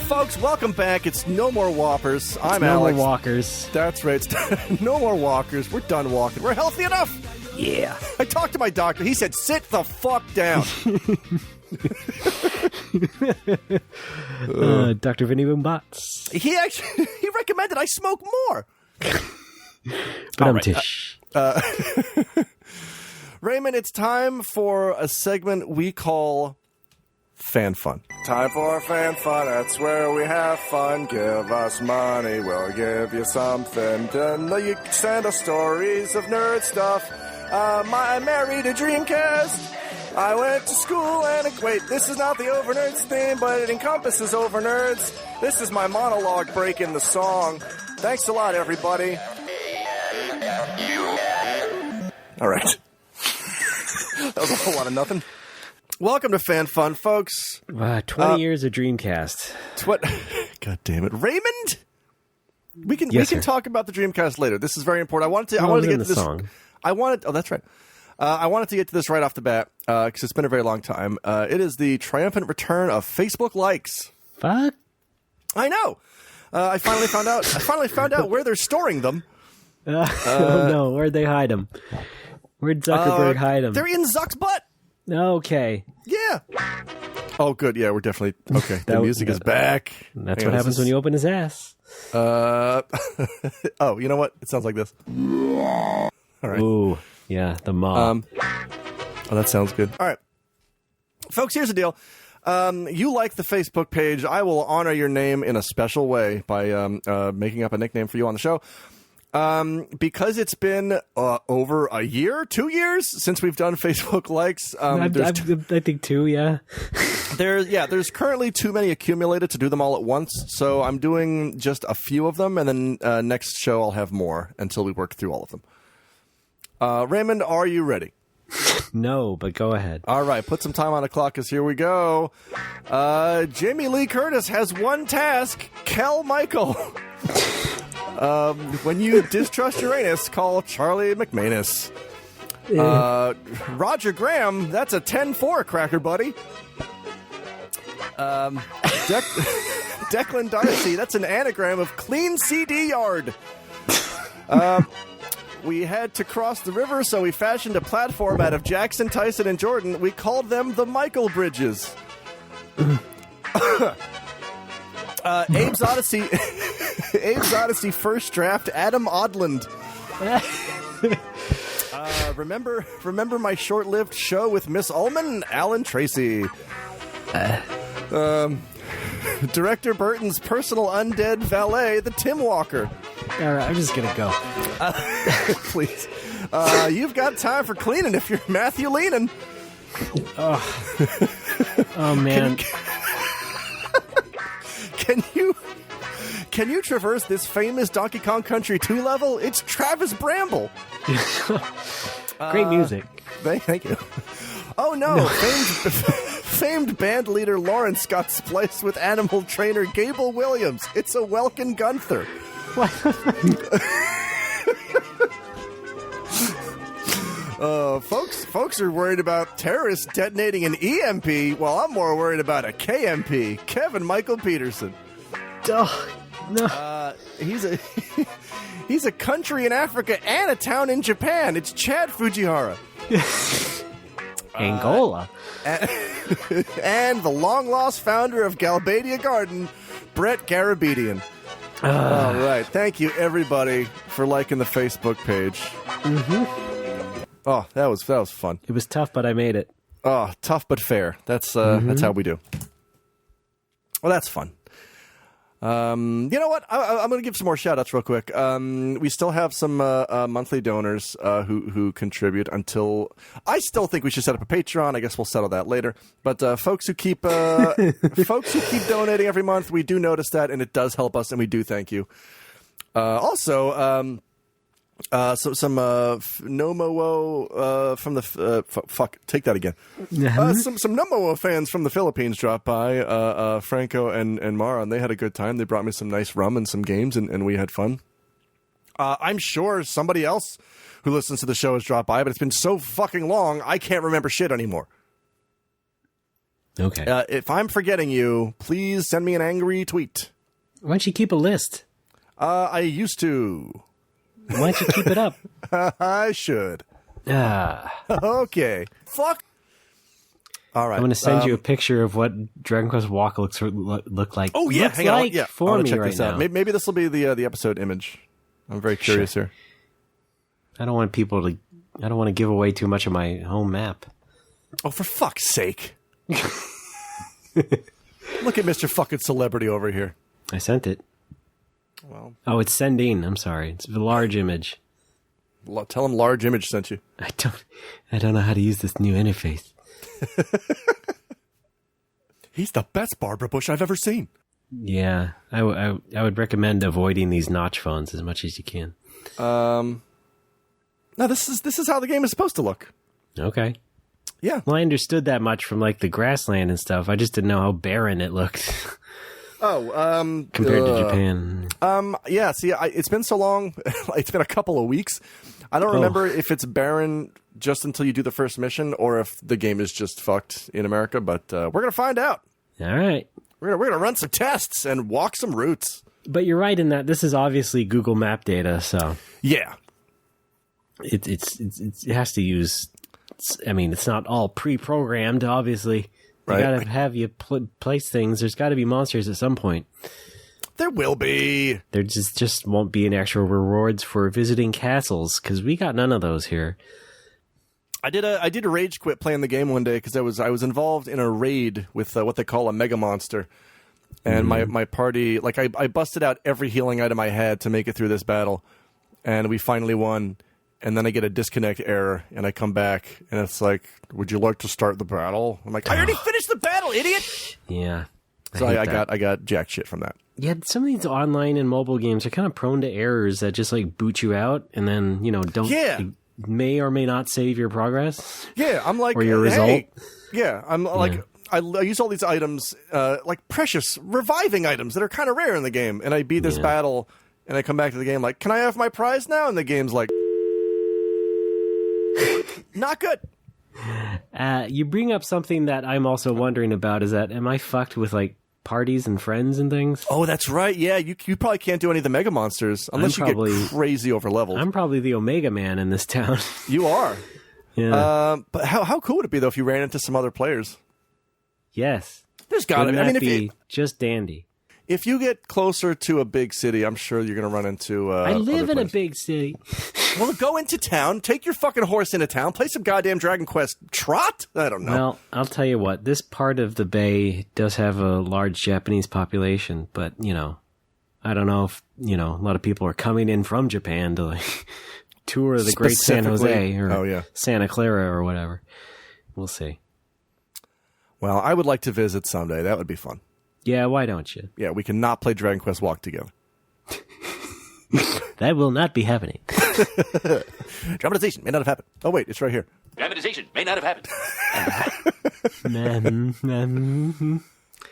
Folks, welcome back. It's No More Whoppers. I'm No Alex. More Walkers. That's right. No more walkers. We're done walking. We're healthy enough. Yeah. I talked to my doctor. He said, sit the fuck down. Dr. Vinny Boombots. He recommended I smoke more. But I'm tish. Raymond, it's time for a segment we call Fan Fun. Time for Fan Fun. That's where we have fun. Give us money. We'll give you something. You send us stories of nerd stuff. I married a Dreamcast. I went to school and wait, this is not the Over Nerds theme, but it encompasses Over Nerds. This is my monologue break in the song. Thanks a lot, everybody. All right. That was a whole lot of nothing. Welcome to Fan Fun, folks. 20 years of Dreamcast. God damn it, Raymond. We can talk about the Dreamcast later. This is very important. I wanted to get to this song. Oh, that's right. I wanted to get to this right off the bat because it's been a very long time. It is the triumphant return of Facebook likes. Fuck. I know. I finally found out where they're storing them. Oh no, where'd they hide them? Where'd Zuckerberg hide them? They're in Zuck's butt. Okay. Yeah. Oh, good. Yeah, we're definitely okay. The music is back. That's what happens when you open his ass. Oh, you know what? It sounds like this. All right. Ooh, yeah, the mob. Oh, that sounds good. All right, folks. Here's the deal. You like the Facebook page. I will honor your name in a special way by making up a nickname for you on the show. Because it's been over a year, 2 years since we've done Facebook likes. I think 2, yeah. There's currently too many accumulated to do them all at once, so I'm doing just a few of them, and then next show I'll have more until we work through all of them. Raymond, are you ready? No, but go ahead. All right, put some time on the clock, because here we go. Jamie Lee Curtis has one task: Kel Michael. When you distrust Uranus, call Charlie McManus. Roger Graham, that's a 10-4 cracker, buddy. Declan Darcy, that's an anagram of clean CD yard. We had to cross the river, so we fashioned a platform out of Jackson, Tyson, and Jordan. We called them the Michael Bridges. Abe's Odyssey first draft, Adam Odland. Remember my short-lived show with Miss Ullman, Alan Tracy. Director Burton's personal undead valet, the Tim Walker. All right, I'm just gonna go. Please. You've got time for cleaning if you're Matthew Leanin. Oh man. Can you traverse this famous Donkey Kong Country 2 level? It's Travis Bramble. Great music. Thank you. Oh no, famed band leader Lawrence got spliced with animal trainer Gable Williams. It's a Welkin Gunther. What? Folks are worried about terrorists detonating an EMP, while I'm more worried about a KMP. Kevin Michael Peterson. Oh, no. He's a country in Africa and a town in Japan. It's Chad Fujihara. Angola. And the long-lost founder of Galbadia Garden, Brett Garabedian. All right. Thank you, everybody, for liking the Facebook page. Mm-hmm. Oh, that was fun. It was tough, but I made it. Oh, tough but fair. That's how we do. Well, that's fun. You know what? I'm going to give some more shout-outs real quick. We still have some monthly donors who contribute until... I still think we should set up a Patreon. I guess we'll settle that later. But folks who keep donating every month, we do notice that, and it does help us, and we do thank you. Also... some NoMoWo from the take that again. Some NoMoWo fans from the Philippines dropped by, Franco and Mara, and they had a good time. They brought me some nice rum and some games, and we had fun. I'm sure somebody else who listens to the show has dropped by, but it's been so fucking long, I can't remember shit anymore. Okay. If I'm forgetting you, please send me an angry tweet. Why don't you keep a list? I used to. Why don't you keep it up? I should. Okay. Fuck. All right. I'm going to send you a picture of what Dragon Quest Walk look like. Oh yeah, hang on. Yeah, for me check right this now. out. Maybe this will be the episode image. I'm very curious here. I don't want to give away too much of my home map. Oh, for fuck's sake! Look at Mr. Fucking Celebrity over here. I sent it. Well, it's sending. I'm sorry. It's a large image. Tell him large image sent you. I don't know how to use this new interface. He's the best Barbara Bush I've ever seen. Yeah, I would recommend avoiding these notch phones as much as you can. No, this is how the game is supposed to look. Okay. Yeah. Well, I understood that much from like the grassland and stuff. I just didn't know how barren it looked. Compared to Japan. Yeah, see, it's been so long. It's been a couple of weeks. I don't remember if it's barren just until you do the first mission or if the game is just fucked in America, but we're going to find out. All right. We're going to run some tests and walk some routes. But you're right in that this is obviously Google Map data, so... Yeah. It has to use... I mean, it's not all pre-programmed, obviously. You gotta have you place things. There's got to be monsters at some point. There will be. There just won't be any actual rewards for visiting castles because we got none of those here. I did a rage quit playing the game one day because I was involved in a raid with what they call a mega monster, and my party I busted out every healing item I had to make it through this battle, and we finally won. And then I get a disconnect error, and I come back, and it's like, would you like to start the battle? I'm like, I already finished the battle, idiot! Yeah. So I got jack shit from that. Yeah, some of these online and mobile games are kind of prone to errors that just, like, boot you out, and then, may or may not save your progress. Yeah, I'm like, or your result. Yeah, I'm like, I use all these items, like precious, reviving items that are kind of rare in the game, and I beat this battle, and I come back to the game like, can I have my prize now? And the game's like... Not good. You bring up something that I'm also wondering about is that am I fucked with like parties and friends and things? Oh, that's right. Yeah, you probably can't do any of the mega monsters unless you get crazy over leveled. I'm probably the Omega Man in this town. You are. Yeah. But how cool would it be though if you ran into some other players? Yes. There's got to be. I mean, be just dandy. If you get closer to a big city, I'm sure you're going to run into I live in a big city. Well, go into town, take your fucking horse into town, play some goddamn Dragon Quest Trot? I don't know. Well, I'll tell you what, this part of the bay does have a large Japanese population, but, I don't know if, a lot of people are coming in from Japan to, like, tour the great San Jose or Santa Clara or whatever. We'll see. Well, I would like to visit someday. That would be fun. Yeah, why don't you? Yeah, we cannot play Dragon Quest Walk together. That will not be happening. Dramatization may not have happened. Oh, wait, it's right here. Dramatization may not have happened.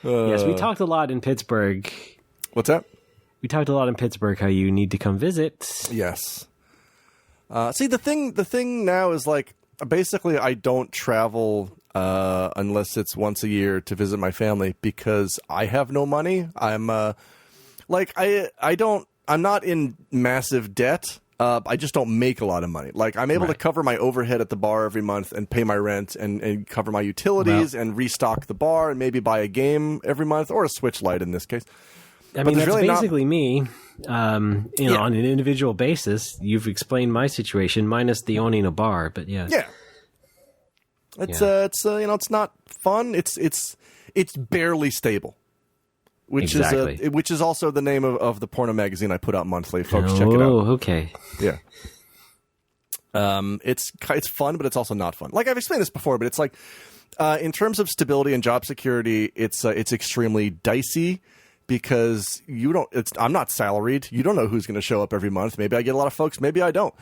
Yes, we talked a lot in Pittsburgh. What's that? We talked a lot in Pittsburgh how you need to come visit. Yes. See, the thing now is like basically I don't travel unless it's once a year to visit my family because I have no money. I'm I'm not in massive debt. I just don't make a lot of money. Like I'm able to cover my overhead at the bar every month and pay my rent and cover my utilities and restock the bar and maybe buy a game every month or a Switch Lite in this case. I mean, that's really basically me. On an individual basis, you've explained my situation minus the owning a bar, but yeah. Yeah. It's not fun. It's barely stable. Which is also the name of the porno magazine I put out monthly. Folks, check it out. Oh, okay. Yeah. It's fun, but it's also not fun. Like I've explained this before, but it's like in terms of stability and job security, it's extremely dicey because I'm not salaried. You don't know who's going to show up every month. Maybe I get a lot of folks. Maybe I don't.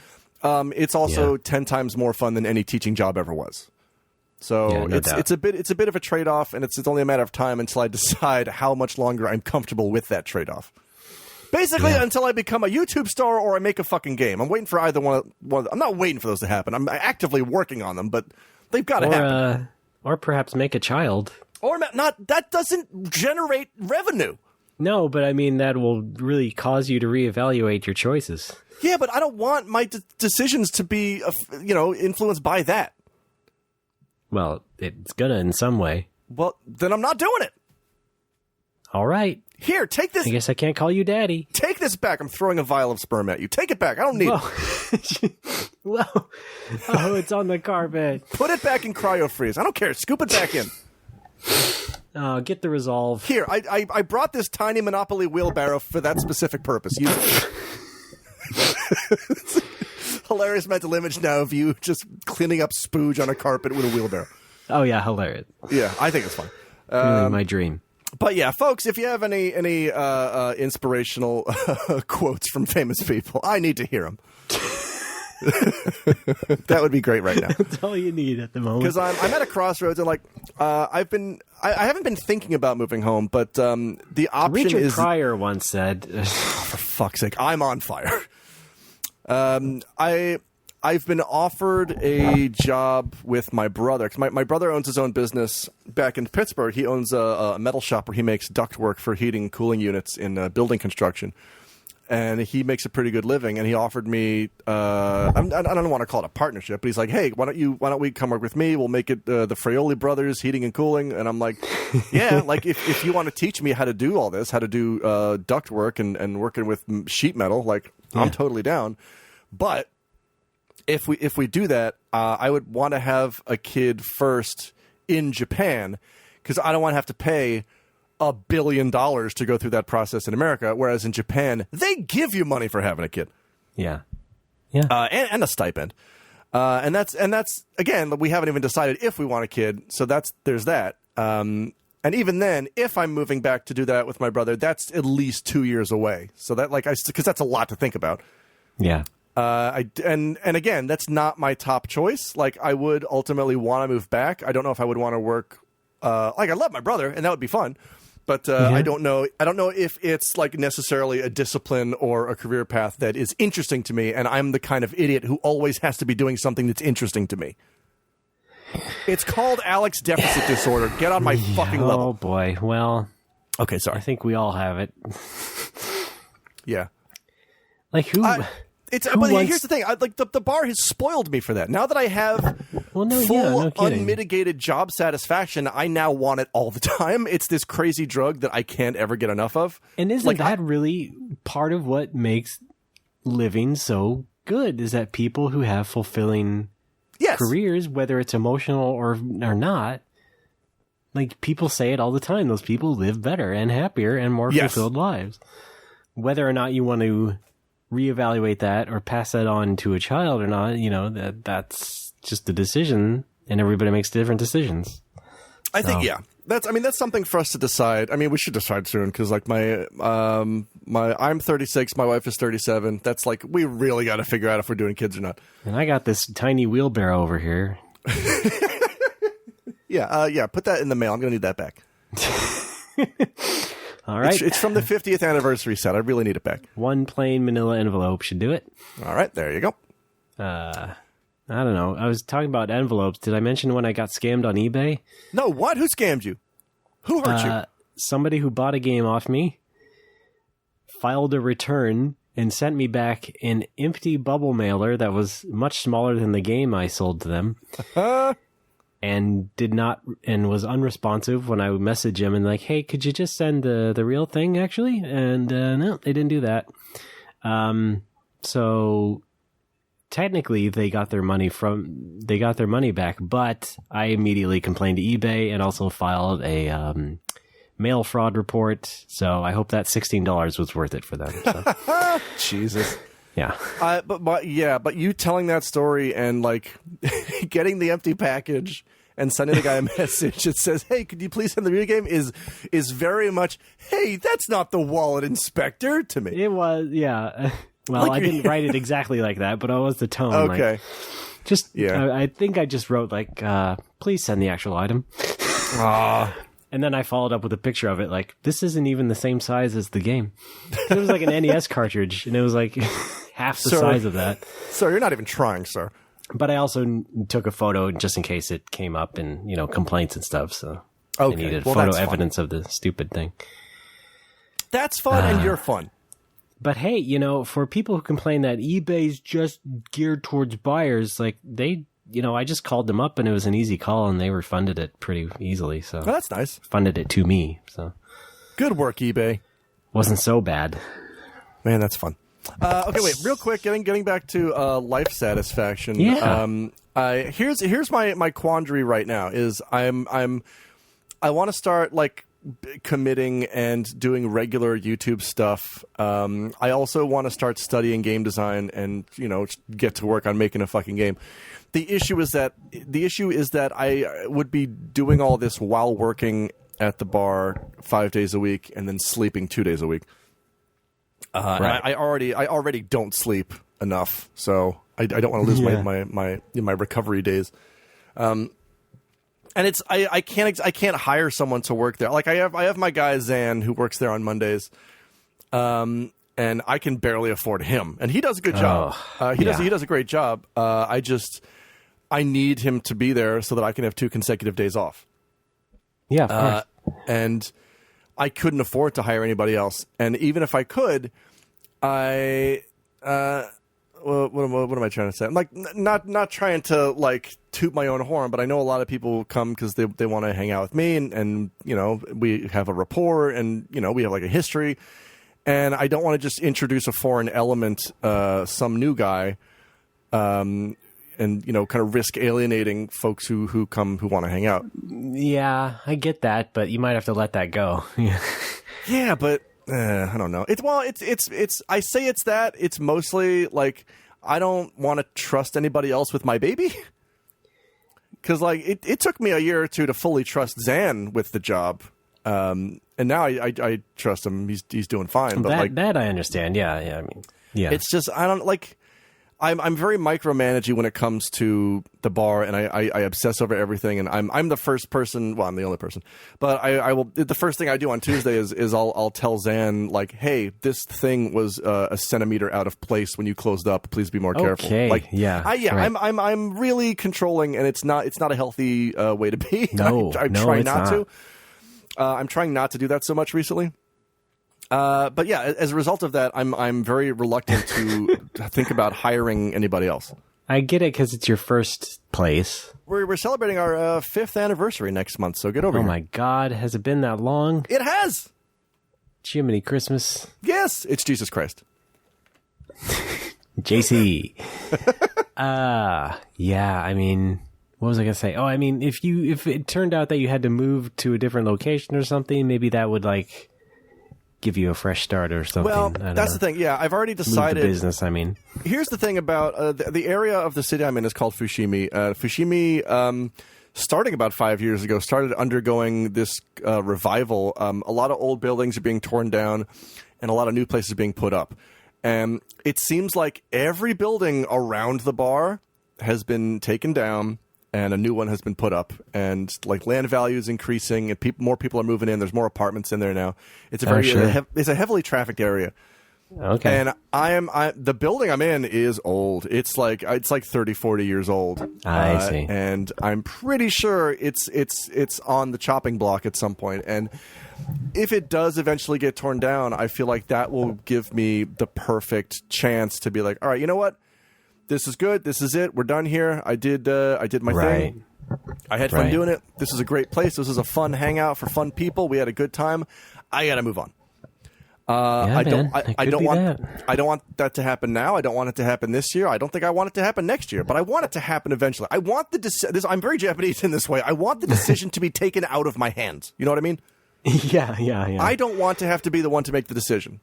It's also 10 times more fun than any teaching job ever was. So it's a bit of a trade-off, and it's only a matter of time until I decide how much longer I'm comfortable with that trade-off. Basically, until I become a YouTube star or I make a fucking game. I'm waiting for either one. I'm not waiting for those to happen. I'm actively working on them, but they've got to happen. Or perhaps make a child. Or not. That doesn't generate revenue. No, but I mean that will really cause you to reevaluate your choices. Yeah, but I don't want my decisions to be, influenced by that. Well, it's gonna in some way. Well, then I'm not doing it. All right. Here, take this. I guess I can't call you daddy. Take this back. I'm throwing a vial of sperm at you. Take it back. I don't need it. Whoa. Oh, it's on the carpet. Put it back in cryo freeze. I don't care. Scoop it back in. Oh, get the resolve. Here, I brought this tiny Monopoly wheelbarrow for that specific purpose. Use it. Hilarious mental image now of you just cleaning up spooge on a carpet with a wheelbarrow. Oh yeah, hilarious. Yeah, I think it's fun. Really my dream. But yeah, folks, if you have any inspirational quotes from famous people, I need to hear them. That would be great right now. That's all you need at the moment. Because I'm at a crossroads and I haven't been thinking about moving home, but the option Richard is. Pryor once said, "For fuck's sake, I'm on fire." I've been offered a job with my brother. 'Cause my brother owns his own business back in Pittsburgh. He owns a metal shop where he makes ductwork for heating and cooling units in building construction. And he makes a pretty good living. And he offered me, I don't want to call it a partnership, but he's like, hey, why don't we come work with me? We'll make it the Fraioli Brothers Heating and Cooling. And I'm like, yeah, like if you want to teach me how to do all this, how to do ductwork and working with sheet metal, like I'm totally down. But if we do that, I would want to have a kid first in Japan because I don't want to have to pay $1 billion to go through that process in America, whereas in Japan they give you money for having a kid. Yeah, and a stipend, and that's again we haven't even decided if we want a kid, so there's that. And even then, if I'm moving back to do that with my brother, that's at least 2 years away. So that because that's a lot to think about. Yeah. And again, that's not my top choice. Like I would ultimately want to move back. I don't know if I would want to work. I love my brother, and that would be fun. But I don't know. I don't know if it's like necessarily a discipline or a career path that is interesting to me. And I'm the kind of idiot who always has to be doing something that's interesting to me. It's called Alex deficit disorder. Get on my fucking level. Oh boy. Well. Okay, sorry. I think we all have it. Yeah. Like who? Here's the thing. The bar has spoiled me for that. Now that I have unmitigated job satisfaction, I now want it all the time. It's this crazy drug that I can't ever get enough of. And isn't that really part of what makes living so good? Is that people who have fulfilling careers, whether it's emotional or not, like people say it all the time. Those people live better and happier and more fulfilled lives. Whether or not you want to reevaluate that or pass that on to a child or not, that's just a decision, and everybody makes different decisions. I think that's something for us to decide. I mean, we should decide soon because like I'm 36, my wife is 37. That's like we really got to figure out if we're doing kids or not. And I got this tiny wheelbarrow over here. Yeah. Put that in the mail. I'm gonna need that back. All right. It's from the 50th anniversary set. I really need it back. One plain manila envelope should do it. All right, there you go. I don't know. I was talking about envelopes. Did I mention when I got scammed on eBay? No, what? Who scammed you? Who hurt you? Somebody who bought a game off me, filed a return, and sent me back an empty bubble mailer that was much smaller than the game I sold to them. And was unresponsive when I would message him and like, hey, could you just send the real thing actually? And no, they didn't do that. So technically they got their money back, but I immediately complained to eBay and also filed a mail fraud report. So I hope that $16 was worth it for them. So. Jesus. Yeah. But you telling that story and like getting the empty package and sending the guy a message that says, hey, could you please send the video game is very much, hey, that's not the wallet inspector to me. It was, yeah. Well, I didn't write it exactly like that, but it was the tone. Okay. I think I just wrote like, please send the actual item. And then I followed up with a picture of it, like, this isn't even the same size as the game. It was like an NES cartridge, and it was like half the size of that. Sir, you're not even trying, sir. But I also took a photo just in case it came up in, complaints and stuff, so I needed photo evidence of the stupid thing. That's fun, and you're fun. But hey, for people who complain that eBay's just geared towards buyers, like, I just called them up and it was an easy call and they refunded it pretty easily. So that's nice. Funded it to me. So good work, eBay. Wasn't so bad. Man, that's fun. Okay, wait, real quick, getting back to life satisfaction. Yeah. Here's my quandary right now is I want to start like committing and doing regular YouTube stuff. I also want to start studying game design and get to work on making a fucking game. The issue is that I would be doing all this while working at the bar 5 days a week and then sleeping 2 days a week. Right. I already don't sleep enough, so I don't want to lose my recovery days. And it's I can't hire someone to work there. Like I have my guy Zan who works there on Mondays. And I can barely afford him, and he does a good job. He does a great job. I need him to be there so that I can have 2 consecutive days off. Yeah, of course. And I couldn't afford to hire anybody else. And even if I could, what am I trying to say? I'm like not trying to like toot my own horn, but I know a lot of people come because they want to hang out with me, and we have a rapport, and we have like a history. And I don't want to just introduce a foreign element, some new guy, and kind of risk alienating folks who come who want to hang out. Yeah, I get that, but you might have to let that go. Yeah, but I don't know. It's I say it's that. It's mostly like I don't want to trust anybody else with my baby. Because like it took me a year or two to fully trust Zan with the job. And now I trust him. He's doing fine. But that I understand. Yeah. I mean, yeah. It's just I don't like. I'm very micromanaging when it comes to the bar, and I obsess over everything. And I'm the first person. Well, I'm the only person, but I will. The first thing I do on Tuesday is I'll tell Zan like, hey, this thing was a centimeter out of place when you closed up. Please be more careful. Okay. Like, yeah. Right. I'm really controlling, and it's not a healthy way to be. No, I'm trying not to. I'm trying not to do that so much recently. But yeah, as a result of that, I'm very reluctant to think about hiring anybody else. I get it because it's your first place. We're celebrating our 5th anniversary next month, so get over here. Oh my God, has it been that long? It has. Jiminy Christmas. Yes, it's Jesus Christ. JC. Yeah. I mean, what was I gonna say? Oh, I mean, if it turned out that you had to move to a different location or something, maybe that would like give you a fresh start or something. Well, that's the thing. Yeah, I've already decided. Move the business, I mean. Here's the thing about the area of the city I'm in is called Fushimi. Fushimi starting about 5 years ago, started undergoing this revival. A lot of old buildings are being torn down, and a lot of new places are being put up. And it seems like every building around the bar has been taken down, and a new one has been put up. And like land value is increasing, and more people are moving in. There's more apartments in there now. It's a very it's a heavily trafficked area. Okay. And the building I'm in is old. It's like 30, 40 years old. I see. And I'm pretty sure it's on the chopping block at some point. And if it does eventually get torn down, I feel like that will give me the perfect chance to be like, all right, you know what? This is good. This is it. We're done here. I did my thing. I had fun doing it. This is a great place. This is a fun hangout for fun people. We had a good time. I got to move on. I don't want that to happen now. I don't want it to happen this year. I don't think I want it to happen next year, but I want it to happen eventually. I want I'm very Japanese in this way. I want the decision to be taken out of my hands. You know what I mean? Yeah. I don't want to have to be the one to make the decision,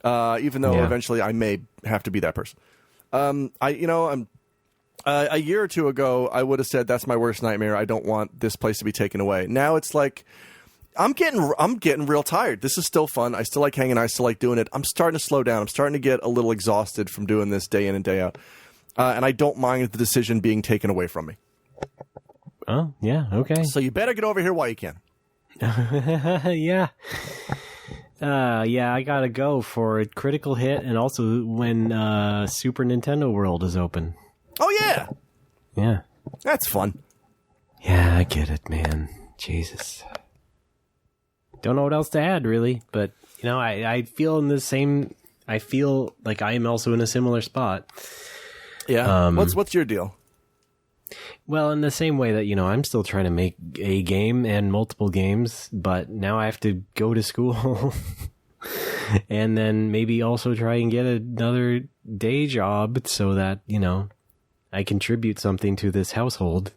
even though eventually I may have to be that person. A year or two ago, I would have said that's my worst nightmare. I don't want this place to be taken away. Now it's like, I'm getting real tired. This is still fun. I still like hanging out. I still like doing it. I'm starting to slow down. I'm starting to get a little exhausted from doing this day in and day out. And I don't mind the decision being taken away from me. Oh, yeah. Okay. So you better get over here while you can. Yeah. I gotta go for a critical hit, and also when Super Nintendo World is open. Oh, yeah. Yeah. That's fun. Yeah, I get it, man. Jesus. Don't know what else to add, really, but I feel I feel like I am also in a similar spot. Yeah. What's your deal? Well, in the same way that I'm still trying to make a game and multiple games, but now I have to go to school, and then maybe also try and get another day job so that I contribute something to this household.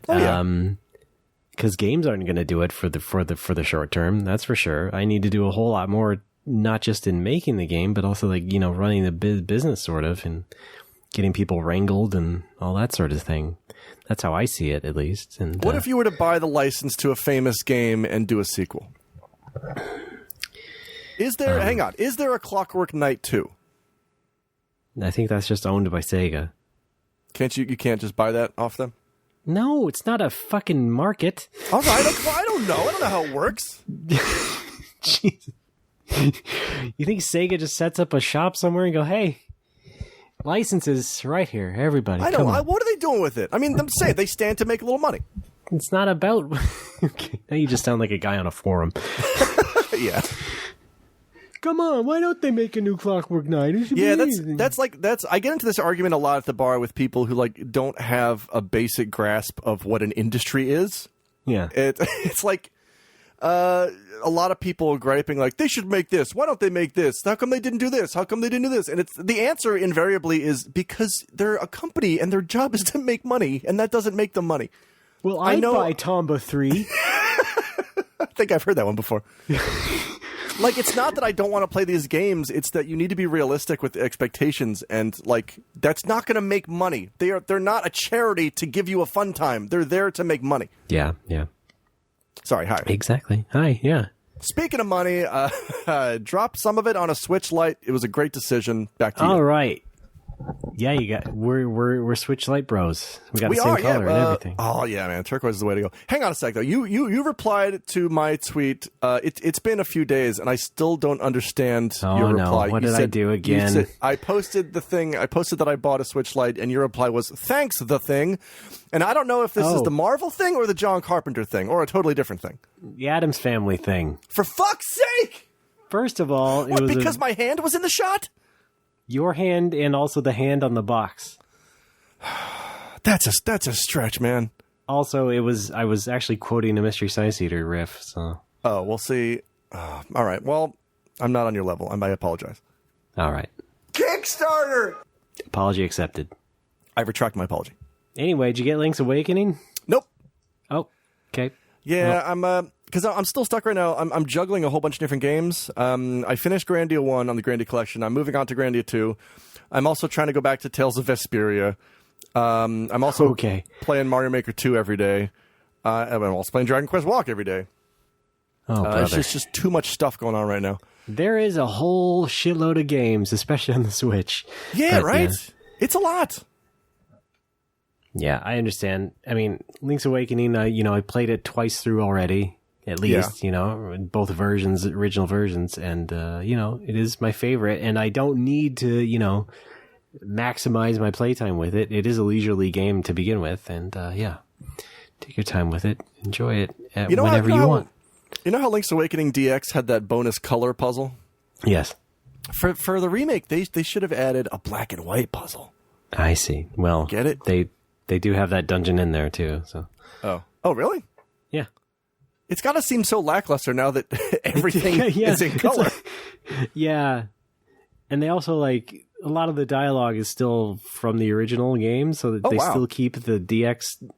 Oh, yeah. Because games aren't going to do it for the short term. That's for sure. I need to do a whole lot more, not just in making the game, but also running the business sort of, and getting people wrangled and all that sort of thing. That's how I see it, at least. And what if you were to buy the license to a famous game and do a sequel? Is there a Clockwork Knight 2? I think that's just owned by Sega. You can't just buy that off them? No, it's not a fucking market. All right, I don't know. I don't know how it works. Jesus. You think Sega just sets up a shop somewhere and go, hey, licenses right here, everybody. I don't know. What are they doing with it? I mean, they stand to make a little money. It's not about... Okay, now you just sound like a guy on a forum. Yeah. Come on, why don't they make a new Clockwork Knight? Yeah, that's I get into this argument a lot at the bar with people who don't have a basic grasp of what an industry is. Yeah. It's like a lot of people griping they should make this. Why don't they make this? How come they didn't do this? How come they didn't do this? And the answer invariably is because they're a company and their job is to make money, and that doesn't make them money. Well, I buy Tomba 3. I think I've heard that one before. It's not that I don't want to play these games. It's that you need to be realistic with the expectations, and that's not going to make money. They're not a charity to give you a fun time. They're there to make money. Yeah. Sorry, hi. Exactly. Hi, yeah. Speaking of money, dropped some of it on a Switch Lite. It was a great decision. Back to you. All right. Yeah, we're Switch Lite bros. We got the same color and everything. Oh yeah, man, turquoise is the way to go. Hang on a sec though. You replied to my tweet. It's been a few days and I still don't understand your reply. What did I do again? I posted the thing. I posted that I bought a Switch Lite, and your reply was thanks the thing. And I don't know if this is the Marvel thing or the John Carpenter thing or a totally different thing. The Addams Family thing. For fuck's sake! First of all, it was because my hand was in the shot. Your hand and also the hand on the box. That's a stretch, man. Also, I was actually quoting a Mystery Science Theater riff, so... Oh, we'll see. All right, well, I'm not on your level. I apologize. All right. Kickstarter! Apology accepted. I retract my apology. Anyway, did you get Link's Awakening? Nope. Oh, okay. Yeah, well. Because I'm still stuck right now. I'm juggling a whole bunch of different games. I finished Grandia 1 on the Grandia Collection. I'm moving on to Grandia 2. I'm also trying to go back to Tales of Vesperia. I'm also Okay. playing Mario Maker 2 every day. And I'm also playing Dragon Quest Walk every day. Oh, brother. It's just too much stuff going on right now. There is a whole shitload of games, especially on the Switch. Yeah, But, right? It's a lot. Yeah, I understand. I mean, Link's Awakening, I played it twice through already, at least, both versions, original versions, and, it is my favorite, and I don't need to, maximize my playtime with it. It is a leisurely game to begin with, and, take your time with it. Enjoy it whenever you want. You know how Link's Awakening DX had that bonus color puzzle? Yes. For the remake, they should have added a black and white puzzle. I see. Well, get it? They do have that dungeon in there too. So. Oh, really? Yeah. It's got to seem so lackluster now that everything is in color. Yeah, and they also a lot of the dialogue is still from the original game, so that they still keep the DX.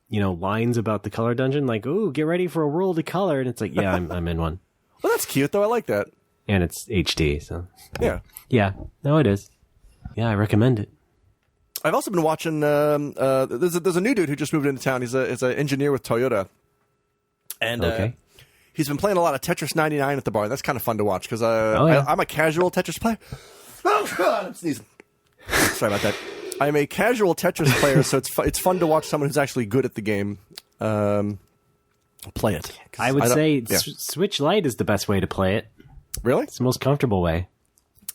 Lines about the color dungeon, like, "Ooh, get ready for a world of color," and it's like, "Yeah, I'm in one." Well, that's cute though. I like that. And it's HD, so yeah. No, it is. Yeah, I recommend it. I've also been watching. There's a new dude who just moved into town. He's an engineer with Toyota, and he's been playing a lot of Tetris 99 at the bar. That's kind of fun to watch because I'm a casual Tetris player. Oh God, I'm sneezing. Sorry about that. I'm a casual Tetris player, so it's fun to watch someone who's actually good at the game play it. I would say Switch Lite is the best way to play it. Really? It's the most comfortable way.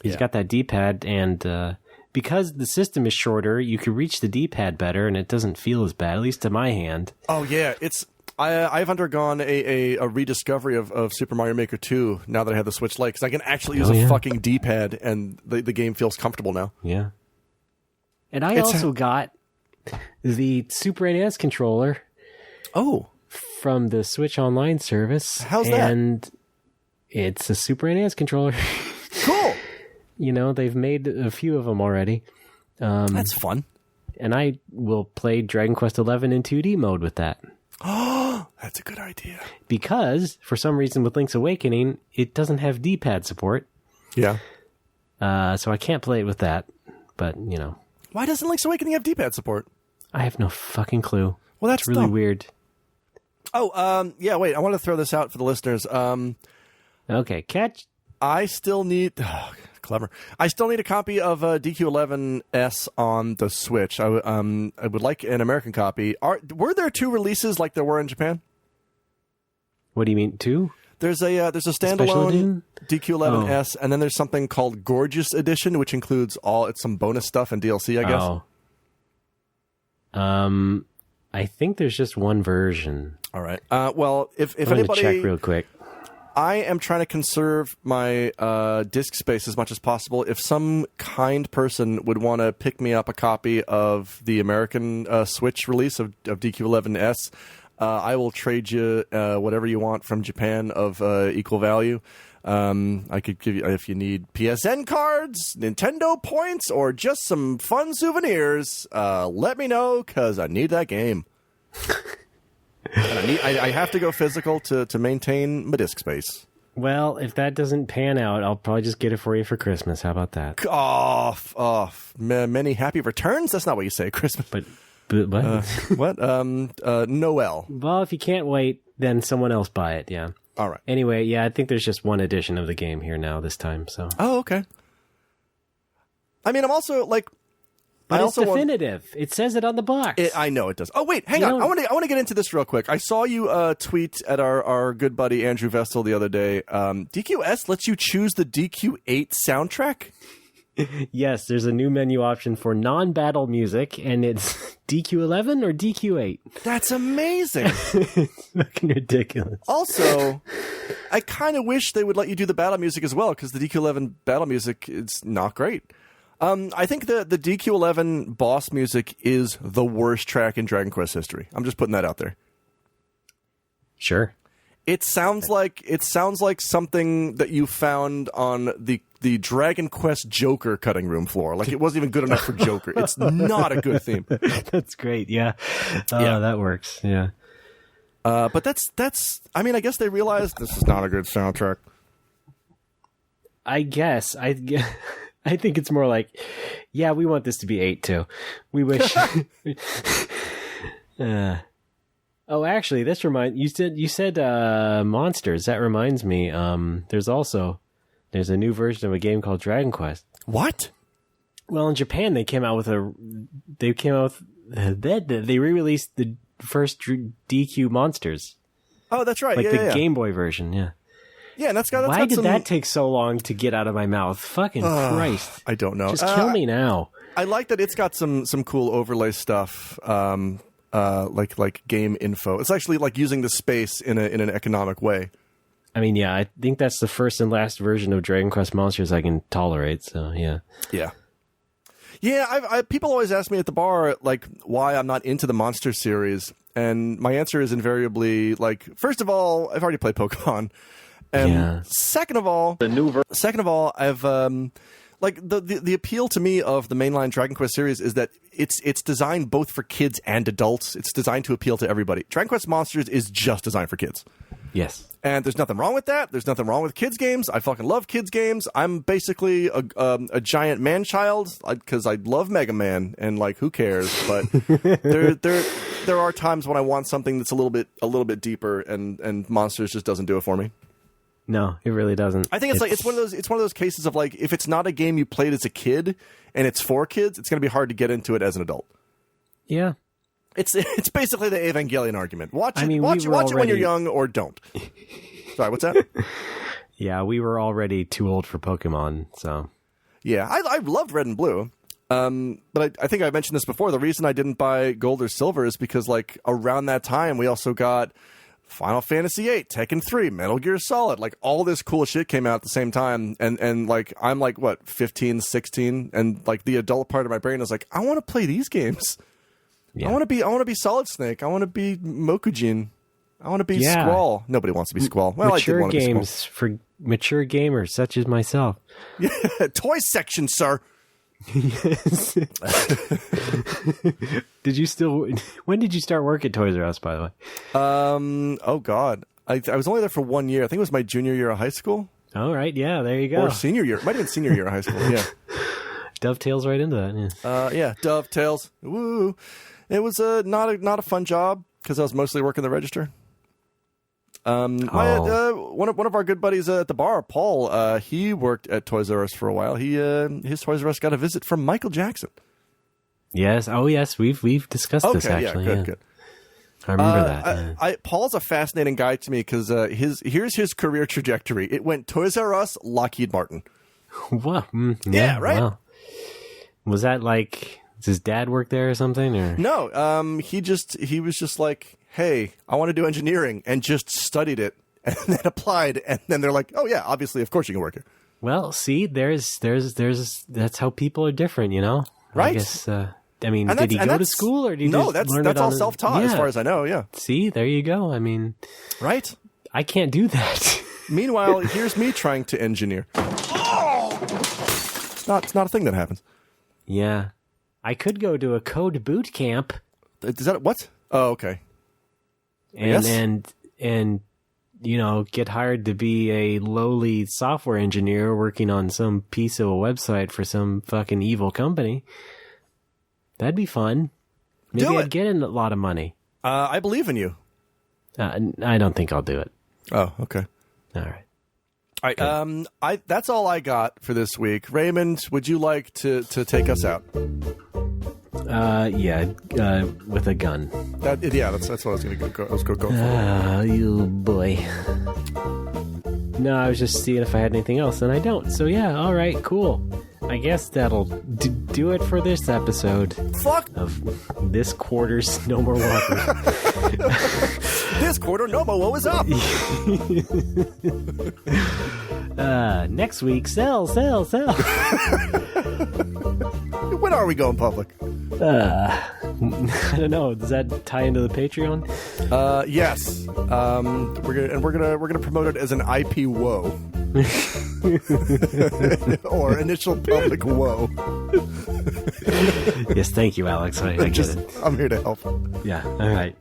He's got that D-pad, and because the system is shorter, you can reach the D-pad better, and it doesn't feel as bad, at least to my hand. Oh, yeah. I've undergone a rediscovery of Super Mario Maker 2 now that I have the Switch Lite, because I can actually use a fucking D-pad, and the game feels comfortable now. Yeah. And I also got the Super NES controller. Oh. From the Switch Online service. How's that? And it's a Super NES controller. Cool. They've made a few of them already. That's fun. And I will play Dragon Quest XI in 2D mode with that. Oh, that's a good idea. Because, for some reason with Link's Awakening, it doesn't have D-pad support. Yeah. So I can't play it with that. But, Why doesn't Link's Awakening have D-pad support? I have no fucking clue. Well, that's really dumb. weird. Oh, yeah, wait. I want to throw this out for the listeners. Okay, catch. I still need... clever. I still need a copy of DQ11S on the Switch. I would like an American copy. Were there two releases like there were in Japan? What do you mean, two? There's a standalone DQ11S, and then there's something called Gorgeous Edition, which includes some bonus stuff and DLC, I guess. Oh. I think there's just one version. All right. Well, if I'm anybody... check real quick. I am trying to conserve my disk space as much as possible. If some kind person would want to pick me up a copy of the American Switch release of DQ11S, I will trade you whatever you want from Japan of equal value. I could give you, if you need PSN cards, Nintendo points, or just some fun souvenirs, let me know, because I need that game. And I have to go physical to maintain my disk space. Well, if that doesn't pan out, I'll probably just get it for you for Christmas. How about that? Many happy returns? That's not what you say, Christmas. But what? What? Noel. Well, if you can't wait, then someone else buy it, yeah. All right. Anyway, yeah, I think there's just one edition of the game here now this time, so. Oh, okay. I mean, I'm also, like... But it's definitive. It says it on the box. I know it does. Oh, wait, hang on. I want to get into this real quick. I saw you tweet at our good buddy Andrew Vestal the other day. DQS lets you choose the DQ8 soundtrack? Yes, there's a new menu option for non-battle music, and it's DQ11 or DQ8. That's amazing. It's fucking ridiculous. Also, I kind of wish they would let you do the battle music as well, because the DQ11 battle music is not great. I think the DQ11 boss music is the worst track in Dragon Quest history. I'm just putting that out there. Sure. It sounds like something that you found on the Dragon Quest Joker cutting room floor. Like, it wasn't even good enough for Joker. It's not a good theme. That's great. Yeah. Yeah, that works. Yeah. But that's. I mean, I guess they realized this is not a good soundtrack. I guess I think it's more like, yeah, we want this to be 8 too. We wish. Oh, actually, this you said monsters. That reminds me. There's a new version of a game called Dragon Quest. What? Well, in Japan, they re-released the first DQ monsters. Oh, that's right. Like the Game Boy version. Yeah. Yeah, and that's Why did that take so long to get out of my mouth? Fucking Christ! I don't know. Just kill me now. I like that it's got some cool overlay stuff. Like game info. It's actually like using the space in an economic way. I mean, yeah, I think that's the first and last version of Dragon Quest Monsters I can tolerate. So yeah. People always ask me at the bar like why I'm not into the Monster series, and my answer is invariably like, first of all, I've already played Pokemon, and second of all, I've like the appeal to me of the mainline Dragon Quest series is that it's designed both for kids and adults. It's designed to appeal to everybody. Dragon Quest Monsters is just designed for kids. Yes. And there's nothing wrong with that. There's nothing wrong with kids games. I fucking love kids games. I'm basically a giant man child because I love Mega Man and like who cares? But there are times when I want something that's a little bit deeper, and Monsters just doesn't do it for me. No, it really doesn't. I think it's one of those cases of like, if it's not a game you played as a kid and it's for kids, it's going to be hard to get into it as an adult. Yeah. It's basically the Evangelion argument. Watch it when you're young, or don't. Sorry, what's that? Yeah, we were already too old for Pokemon, so. Yeah, I loved Red and Blue. But I think I mentioned this before. The reason I didn't buy Gold or Silver is because like around that time we also got Final Fantasy VIII, Tekken 3, Metal Gear Solid. Like all this cool shit came out at the same time, and like I'm like what 15, 16, and like the adult part of my brain is like, I want to play these games. Yeah. I want to be Solid Snake. I want to be Mokujin. I want to be Squall. Nobody wants to be Squall. Well, mature I did want to be games Squall. For mature gamers such as myself. Yeah, toy section, sir. Yes. When did you start work at Toys R Us, by the way? Oh God, I was only there for 1 year. I think it was my junior year of high school. All right, yeah, there you go. Or senior year. It might have been senior year of high school. Yeah. Dovetails right into that. Yeah. Dovetails. Woo. It was not a fun job because I was mostly working the register. One of our good buddies at the bar, Paul, he worked at Toys R Us for a while. His Toys R Us got a visit from Michael Jackson. Yes. Oh, yes. We've discussed this actually. Yeah, good. I remember that. Yeah. Paul's a fascinating guy to me because here's his career trajectory. It went Toys R Us, Lockheed Martin. What? Yeah, right. Wow. Was that like? Does his dad work there or something? Or no? He was just like, hey, I want to do engineering, and just studied it and then applied, and then they're like, oh yeah, obviously, of course you can work here. Well, see, there's that's how people are different, you know. Right. I guess. I mean, did he go to school or did he just learn that's it all self-taught as far as I know. Yeah. See, there you go. I mean, right. I can't do that. Meanwhile, here's me trying to engineer. Oh! It's not a thing that happens. Yeah. I could go to a code boot camp. Is that what? Oh, okay. And you know, get hired to be a lowly software engineer working on some piece of a website for some fucking evil company. That'd be fun. Maybe I'd get a lot of money. I believe in you. I don't think I'll do it. Oh, okay. All right. All right. That's all I got for this week. Raymond, would you like to take us out? With a gun. That's what I was going to go. I was going to go for. Oh, you boy. No, I was just seeing if I had anything else, and I don't. So yeah, all right, cool. I guess that'll do it for this episode. Fuck of this quarter's No More Walkers. This quarter, NoMoWo is up. Next week, sell. When are we going public? I don't know. Does that tie into the Patreon? Yes. We're gonna promote it as an IP woe. Or initial public woe. Yes, thank you, Alex. I get it. I'm here to help. Yeah. All right.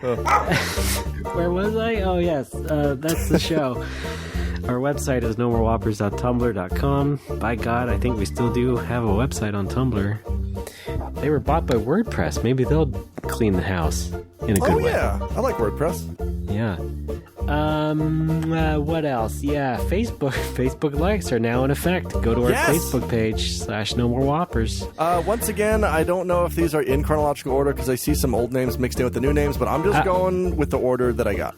Where was I? Oh, yes. That's the show. Our website is nomowwhoppers.tumblr.com. By God, I think we still do have a website on Tumblr. They were bought by WordPress. Maybe they'll clean the house in a good way. Oh, yeah. I like WordPress. Yeah. What else? Yeah, Facebook. Facebook likes are now in effect. Go to our Facebook page /NoMoWoppers. Once again, I don't know if these are in chronological order because I see some old names mixed in with the new names, but I'm just going with the order that I got.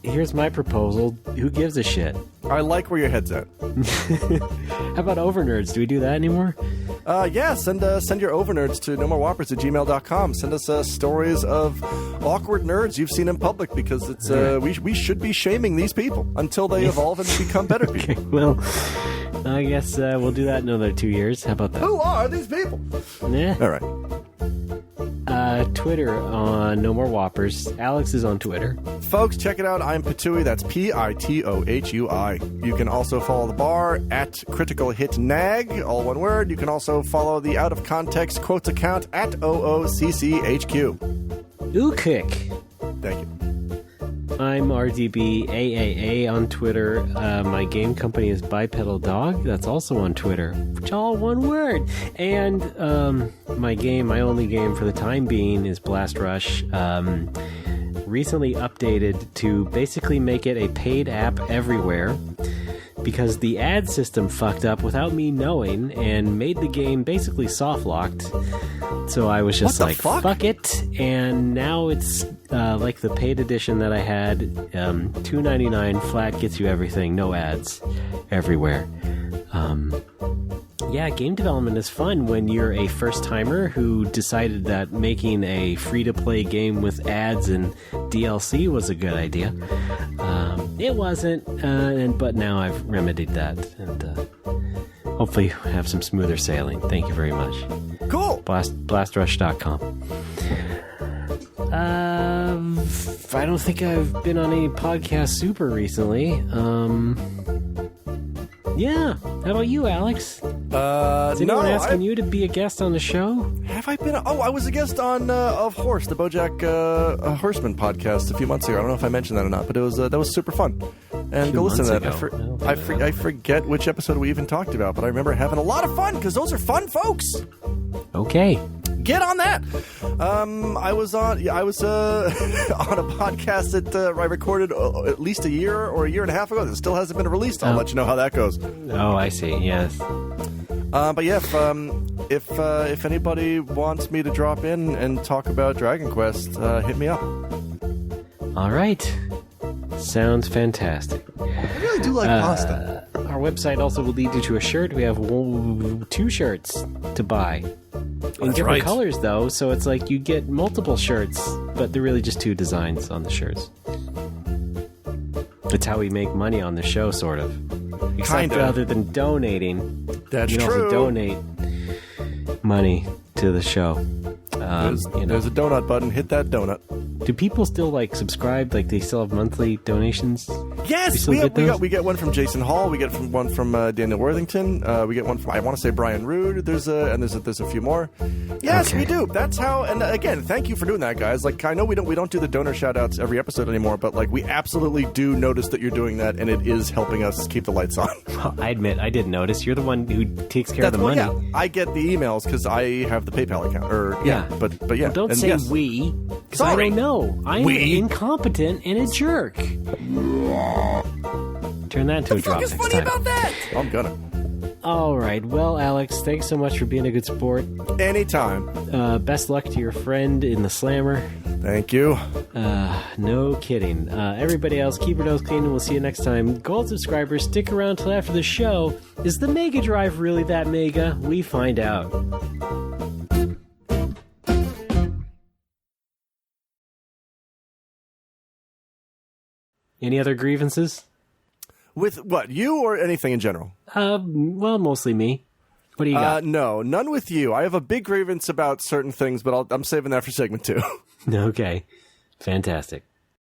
Here's my proposal. Who gives a shit? I like where your head's at. How about overnerds? Do we do that anymore? Yeah, send your overnerds to nomowwoppers@gmail.com. Send us stories of awkward nerds you've seen in public because it's we should be shaming these people until they evolve and become better people. Okay, well, I guess we'll do that in another 2 years. How about that? Who are these people? Yeah. All right. Twitter on No More Whoppers. Alex is on Twitter. Folks, check it out. I'm Pitui. That's Pitohui. You can also follow the bar at Critical Hit Nag, all one word. You can also follow the Out of Context Quotes account at OOCCHQ. Ookik. Thank you. I'm RDBAAA on Twitter. My game company is Bipedal Dog. That's also on Twitter. Which all one word. And my only game for the time being is Blast Rush. Recently updated to basically make it a paid app everywhere because the ad system fucked up without me knowing and made the game basically soft-locked. So I was just like, fuck it. And now it's like the paid edition that I had. $2.99 flat gets you everything. No ads everywhere. Yeah, game development is fun when you're a first-timer who decided that making a free-to-play game with ads and DLC was a good idea. It wasn't, but now I've remedied that, and hopefully have some smoother sailing. Thank you very much. Cool! Blastrush.com. I don't think I've been on any podcast super recently. Yeah. How about you, Alex? Is anyone asking you to be a guest on the show? Have I been? Oh, I was a guest on Of Horse, the BoJack Horseman podcast a few months ago. I don't know if I mentioned that or not, but it was that was super fun. And go listen to that. I forget which episode we even talked about, but I remember having a lot of fun because those are fun folks. Okay. Get on that. I was on a podcast that I recorded at least a year or a year and a half ago that still hasn't been released. I'll let you know how that goes. Oh, I see. Yes. But yeah, if anybody wants me to drop in and talk about Dragon Quest, hit me up. All right. Sounds fantastic. I really do like pasta. Our website also will lead you to a shirt. We have 2 shirts to buy. In different colors, though, so it's like you get multiple shirts, but they're really just 2 designs on the shirts. It's how we make money on the show, sort of. Except other than donating, that's you can also donate money to the show. There's a donut button. Hit that donut. Do people still subscribe? Like they still have monthly donations? Yes, we get one from Jason Hall. We get one from Daniel Worthington. We get one from I want to say Brian Rude. There's a few more. Yes, okay. We do. That's how. And again, thank you for doing that, guys. Like I know we don't do the donor shout outs every episode anymore, but we absolutely do notice that you're doing that, and it is helping us keep the lights on. Well, I admit I didn't notice. You're the one who takes care of the money. Yeah, I get the emails because I have the PayPal account. But yeah. Well, don't say we. Sorry. I don't know. I'm incompetent and a jerk. Turn that into a drop next time. What the fuck is funny about that? I'm gonna. All right. Well, Alex, thanks so much for being a good sport. Anytime. Best luck to your friend in the slammer. Thank you. No kidding. Everybody else, keep your nose clean, and we'll see you next time. Gold subscribers, stick around till after the show. Is the Mega Drive really that mega? We find out. Any other grievances? With what, you or anything in general? Well, mostly me. What do you got? No, none with you. I have a big grievance about certain things, but I'm saving that for segment 2. Okay. Fantastic.